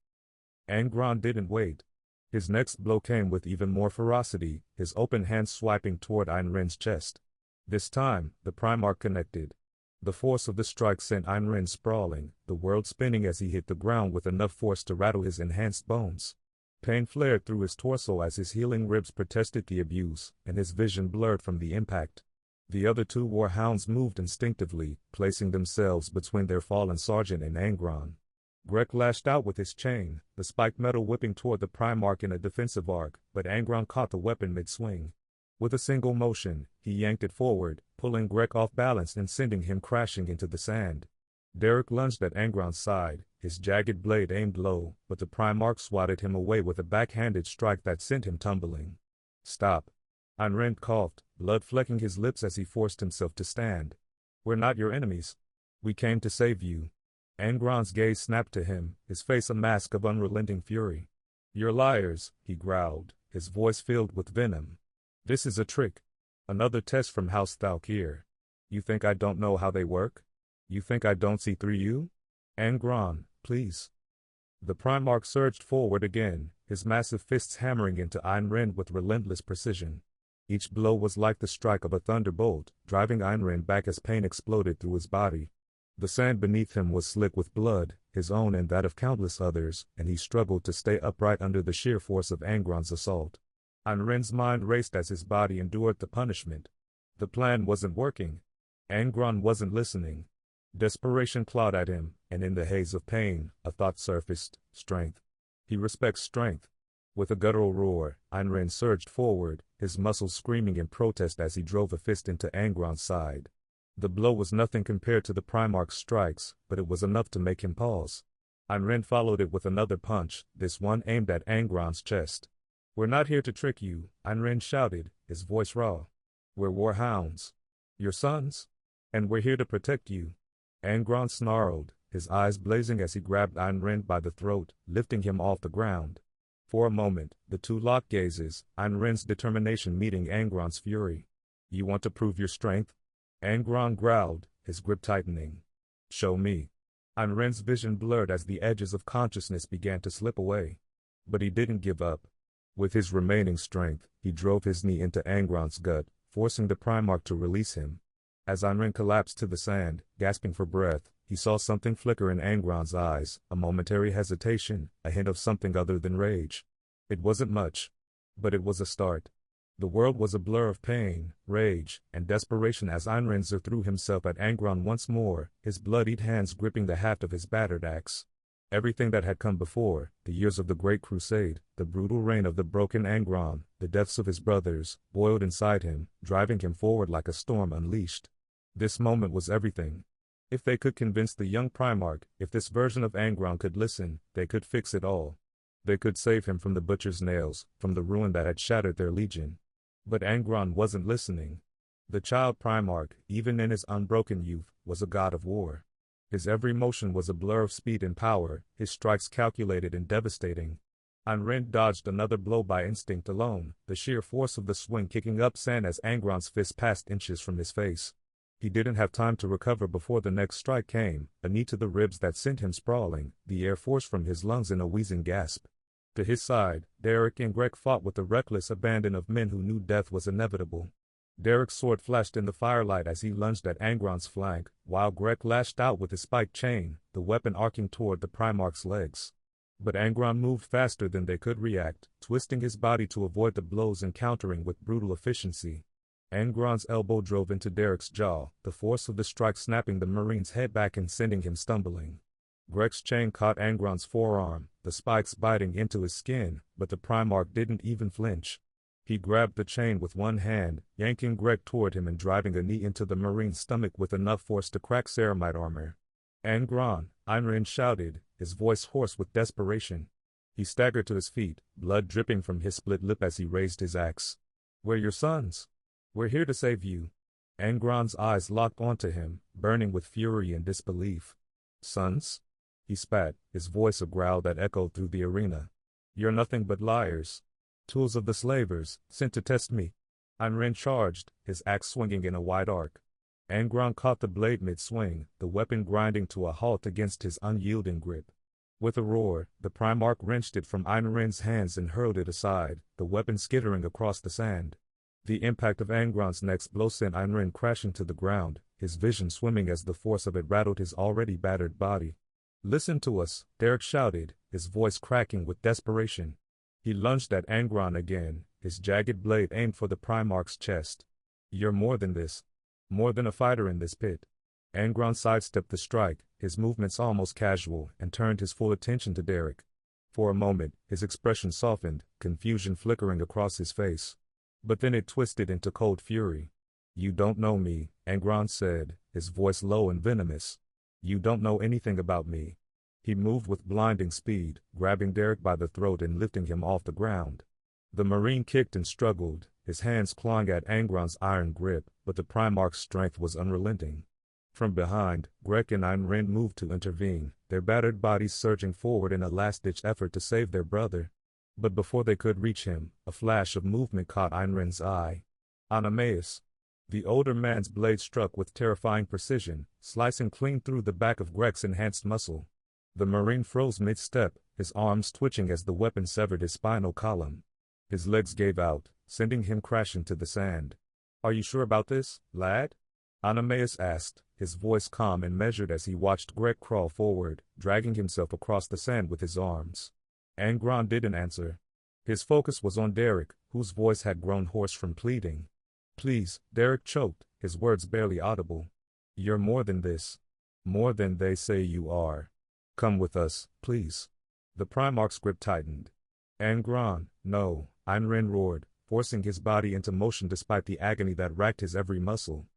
Angron didn't wait. His next blow came with even more ferocity, his open hand swiping toward Ayn Rand's chest. This time, the Primarch connected. The force of the strike sent Ayn Rand sprawling, the world spinning as he hit the ground with enough force to rattle his enhanced bones. Pain flared through his torso as his healing ribs protested the abuse, and his vision blurred from the impact. The other two Warhounds moved instinctively, placing themselves between their fallen sergeant and Angron. Grek lashed out with his chain, the spiked metal whipping toward the Primarch in a defensive arc, but Angron caught the weapon mid-swing. With a single motion, he yanked it forward, pulling Grek off balance and sending him crashing into the sand. Derek lunged at Angron's side, his jagged blade aimed low, but the Primarch swatted him away with a backhanded strike that sent him tumbling. Stop. Ayn Rand coughed, blood flecking his lips as he forced himself to stand. We're not your enemies. We came to save you. Angron's gaze snapped to him, his face a mask of unrelenting fury. You're liars, he growled, his voice filled with venom. This is a trick. Another test from House Thalkir. You think I don't know how they work? You think I don't see through you? Angron, please. The Primarch surged forward again, his massive fists hammering into Ayn Rand with relentless precision. Each blow was like the strike of a thunderbolt, driving Ayn Rand back as pain exploded through his body. The sand beneath him was slick with blood, his own and that of countless others, and he struggled to stay upright under the sheer force of Angron's assault. Ayn Rand's mind raced as his body endured the punishment. The plan wasn't working. Angron wasn't listening. Desperation clawed at him, and in the haze of pain, a thought surfaced: strength. He respects strength. With a guttural roar, Ayn Rand surged forward, his muscles screaming in protest as he drove a fist into Angron's side. The blow was nothing compared to the Primarch's strikes, but it was enough to make him pause. Ayn Rand followed it with another punch, this one aimed at Angron's chest. We're not here to trick you, Ayn Rand shouted, his voice raw. We're Warhounds. Your sons? And we're here to protect you. Angron snarled, his eyes blazing as he grabbed Ayn Rand by the throat, lifting him off the ground. For a moment, the two locked gazes, Ayn Rand's determination meeting Angron's fury. You want to prove your strength? Angron growled, his grip tightening. Show me. Ayn Rand's vision blurred as the edges of consciousness began to slip away. But he didn't give up. With his remaining strength, he drove his knee into Angron's gut, forcing the Primarch to release him. As Ayn Rand collapsed to the sand, gasping for breath, he saw something flicker in Angron's eyes, a momentary hesitation, a hint of something other than rage. It wasn't much. But it was a start. The world was a blur of pain, rage, and desperation as Ayn Rand threw himself at Angron once more, his bloodied hands gripping the haft of his battered axe. Everything that had come before, the years of the Great Crusade, the brutal reign of the broken Angron, the deaths of his brothers, boiled inside him, driving him forward like a storm unleashed. This moment was everything. If they could convince the young Primarch, if this version of Angron could listen, they could fix it all. They could save him from the butcher's nails, from the ruin that had shattered their legion. But Angron wasn't listening. The child Primarch, even in his unbroken youth, was a god of war. His every motion was a blur of speed and power, his strikes calculated and devastating. Ayn Rand dodged another blow by instinct alone, the sheer force of the swing kicking up sand as Angron's fist passed inches from his face. He didn't have time to recover before the next strike came, a knee to the ribs that sent him sprawling, the air forced from his lungs in a wheezing gasp. To his side, Derek and Greg fought with the reckless abandon of men who knew death was inevitable. Derek's sword flashed in the firelight as he lunged at Angron's flank, while Greg lashed out with his spiked chain, the weapon arcing toward the Primarch's legs. But Angron moved faster than they could react, twisting his body to avoid the blows and countering with brutal efficiency. Angron's elbow drove into Derek's jaw, the force of the strike snapping the Marine's head back and sending him stumbling. Greg's chain caught Angron's forearm, the spikes biting into his skin, but the Primarch didn't even flinch. He grabbed the chain with one hand, yanking Greg toward him and driving a knee into the Marine's stomach with enough force to crack ceramite armor. Angron, Einrin shouted, his voice hoarse with desperation. He staggered to his feet, blood dripping from his split lip as he raised his axe. "We're your sons. We're here to save you." Angron's eyes locked onto him, burning with fury and disbelief. "Sons?" He spat, his voice a growl that echoed through the arena. "You're nothing but liars. Tools of the slavers, sent to test me." Einrin charged, his axe swinging in a wide arc. Angron caught the blade mid-swing, the weapon grinding to a halt against his unyielding grip. With a roar, the Primarch wrenched it from Einrin's hands and hurled it aside, the weapon skittering across the sand. The impact of Angron's next blow sent Einrin crashing to the ground, his vision swimming as the force of it rattled his already battered body. "Listen to us," Derek shouted, his voice cracking with desperation. He lunged at Angron again, his jagged blade aimed for the Primarch's chest. "You're more than this. More than a fighter in this pit." Angron sidestepped the strike, his movements almost casual, and turned his full attention to Derek. For a moment, his expression softened, confusion flickering across his face. But then it twisted into cold fury. "You don't know me," Angron said, his voice low and venomous. "You don't know anything about me." He moved with blinding speed, grabbing Derek by the throat and lifting him off the ground. The Marine kicked and struggled, his hands clawing at Angron's iron grip, but the Primarch's strength was unrelenting. From behind, Greg and Einrin moved to intervene, their battered bodies surging forward in a last-ditch effort to save their brother. But before they could reach him, a flash of movement caught Einrin's eye. Anameus. The older man's blade struck with terrifying precision, slicing clean through the back of Greg's enhanced muscle. The Marine froze mid-step, his arms twitching as the weapon severed his spinal column. His legs gave out, sending him crashing to the sand. "Are you sure about this, lad?" Anameus asked, his voice calm and measured as he watched Greg crawl forward, dragging himself across the sand with his arms. Angron didn't answer. His focus was on Derek, whose voice had grown hoarse from pleading. "Please," Derek choked, his words barely audible. "You're more than this. More than they say you are. Come with us, please." The Primarch's grip tightened. "Angron, no," Einrin roared, forcing his body into motion despite the agony that racked his every muscle.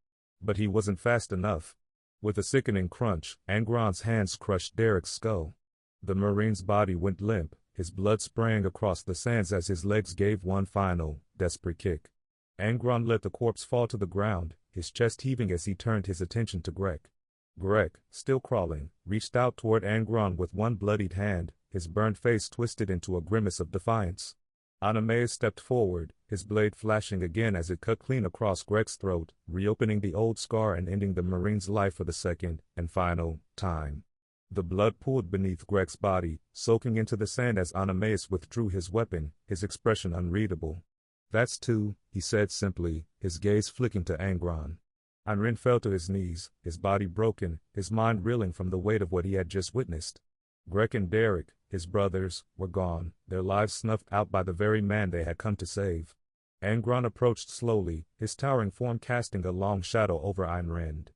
But he wasn't fast enough. With a sickening crunch, Angron's hands crushed Derek's skull. The Marine's body went limp, his blood spraying across the sands as his legs gave one final, desperate kick. Angron let the corpse fall to the ground, his chest heaving as he turned his attention to Greg. Greg, still crawling, reached out toward Angron with one bloodied hand, his burned face twisted into a grimace of defiance. Anameus stepped forward, his blade flashing again as it cut clean across Greg's throat, reopening the old scar and ending the Marine's life for the second and final time. The blood pooled beneath Greg's body, soaking into the sand as Anameus withdrew his weapon, his expression unreadable. "That's two," he said simply, his gaze flicking to Angron. Einrin fell to his knees, his body broken, his mind reeling from the weight of what he had just witnessed. Greg and Derek, his brothers, were gone, their lives snuffed out by the very man they had come to save. Angron approached slowly, his towering form casting a long shadow over Einrin.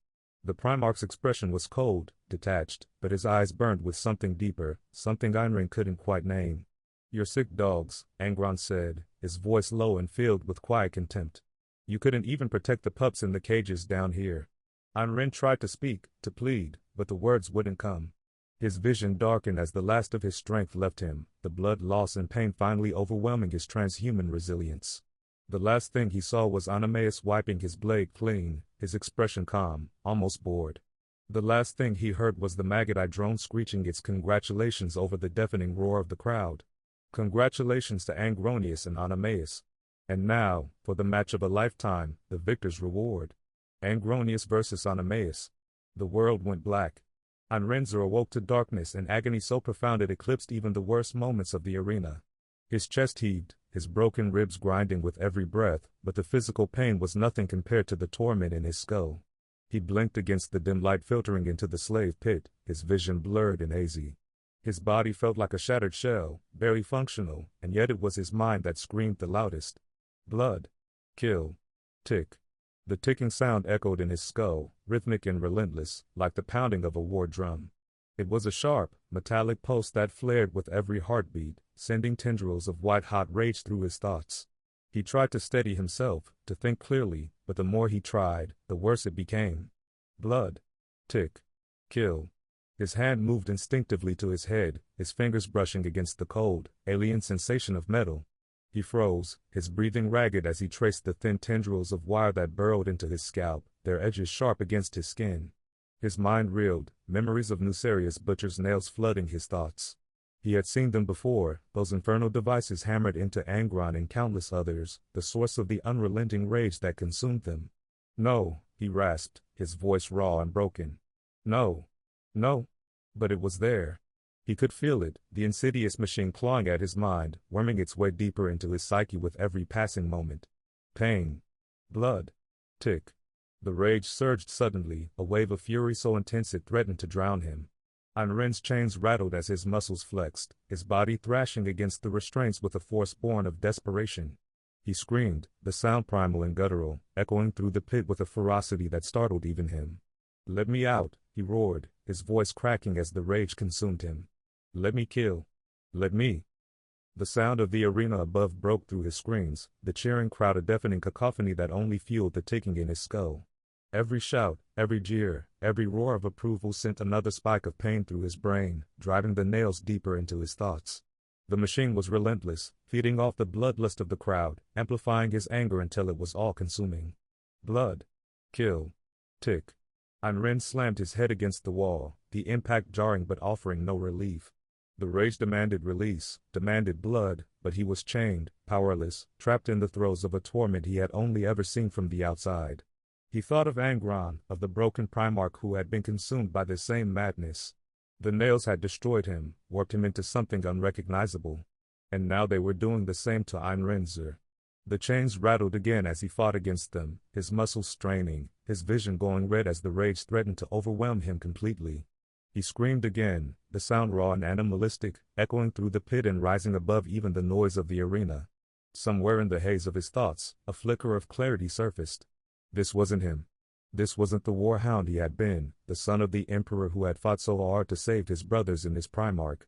The Primarch's expression was cold, detached, but his eyes burned with something deeper, something Einrin couldn't quite name. "You're sick dogs," Angron said, his voice low and filled with quiet contempt. "You couldn't even protect the pups in the cages down here." Einrin tried to speak, to plead, but the words wouldn't come. His vision darkened as the last of his strength left him, the blood loss and pain finally overwhelming his transhuman resilience. The last thing he saw was Anameus wiping his blade clean, his expression calm, almost bored. The last thing he heard was the Maggot-Eye drone screeching its congratulations over the deafening roar of the crowd. Congratulations to Angronius and Anameus. And now, for the match of a lifetime, the victor's reward. Angronius versus Onomaus. The world went black. Einrenzer awoke to darkness and agony so profound it eclipsed even the worst moments of the arena. His chest heaved, his broken ribs grinding with every breath, but the physical pain was nothing compared to the torment in his skull. He blinked against the dim light filtering into the slave pit, his vision blurred and hazy. His body felt like a shattered shell, barely functional, and yet it was his mind that screamed the loudest. Blood. Kill. Tick. The ticking sound echoed in his skull, rhythmic and relentless, like the pounding of a war drum. It was a sharp, metallic pulse that flared with every heartbeat, sending tendrils of white-hot rage through his thoughts. He tried to steady himself, to think clearly, but the more he tried, the worse it became. Blood. Tick. Kill. His hand moved instinctively to his head, his fingers brushing against the cold, alien sensation of metal. He froze, his breathing ragged as he traced the thin tendrils of wire that burrowed into his scalp, their edges sharp against his skin. His mind reeled, memories of Nucerius Butcher's nails flooding his thoughts. He had seen them before, those infernal devices hammered into Angron and countless others, the source of the unrelenting rage that consumed them. No, he rasped, his voice raw and broken. No. No. But it was there. He could feel it, the insidious machine clawing at his mind, worming its way deeper into his psyche with every passing moment. Pain. Blood. Tick. The rage surged suddenly, a wave of fury so intense it threatened to drown him. Einren's chains rattled as his muscles flexed, his body thrashing against the restraints with a force born of desperation. He screamed, the sound primal and guttural, echoing through the pit with a ferocity that startled even him. "Let me out," he roared, his voice cracking as the rage consumed him. "Let me kill. Let me." The sound of the arena above broke through his screams, the cheering crowd a deafening cacophony that only fueled the ticking in his skull. Every shout, every jeer, every roar of approval sent another spike of pain through his brain, driving the nails deeper into his thoughts. The machine was relentless, feeding off the bloodlust of the crowd, amplifying his anger until it was all-consuming. Blood. Kill. Tick. Einren slammed his head against the wall, the impact jarring but offering no relief. The rage demanded release, demanded blood, but he was chained, powerless, trapped in the throes of a torment he had only ever seen from the outside. He thought of Angron, of the broken Primarch who had been consumed by the same madness. The nails had destroyed him, warped him into something unrecognizable. And now they were doing the same to Einrenzer. The chains rattled again as he fought against them, his muscles straining, his vision going red as the rage threatened to overwhelm him completely. He screamed again, the sound raw and animalistic, echoing through the pit and rising above even the noise of the arena. Somewhere in the haze of his thoughts, a flicker of clarity surfaced. This wasn't him. This wasn't the warhound he had been, the son of the emperor who had fought so hard to save his brothers and his Primarch.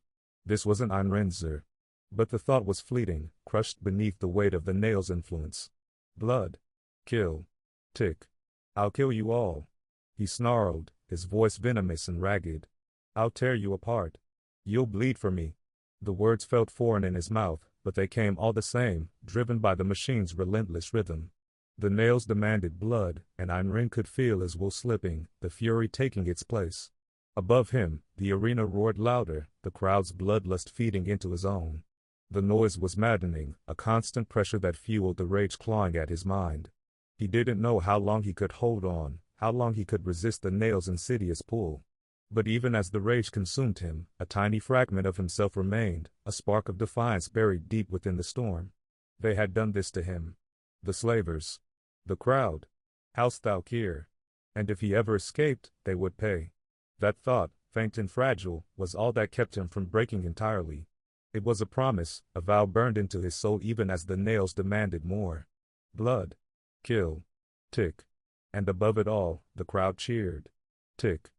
This wasn't Einrenzer. But the thought was fleeting, crushed beneath the weight of the nail's influence. Blood. Kill. Tick. "I'll kill you all," he snarled, his voice venomous and ragged. "I'll tear you apart. You'll bleed for me." The words felt foreign in his mouth, but they came all the same, driven by the machine's relentless rhythm. The nails demanded blood, and Einren could feel his will slipping, the fury taking its place. Above him, the arena roared louder, the crowd's bloodlust feeding into his own. The noise was maddening, a constant pressure that fueled the rage clawing at his mind. He didn't know how long he could hold on, how long he could resist the nail's insidious pull. But even as the rage consumed him, a tiny fragment of himself remained, a spark of defiance buried deep within the storm. They had done this to him. The slavers. The crowd. House Thalkir. And if he ever escaped, they would pay. That thought, faint and fragile, was all that kept him from breaking entirely. It was a promise, a vow burned into his soul even as the nails demanded more. Blood. Kill. Tick. And above it all, the crowd cheered. Tick.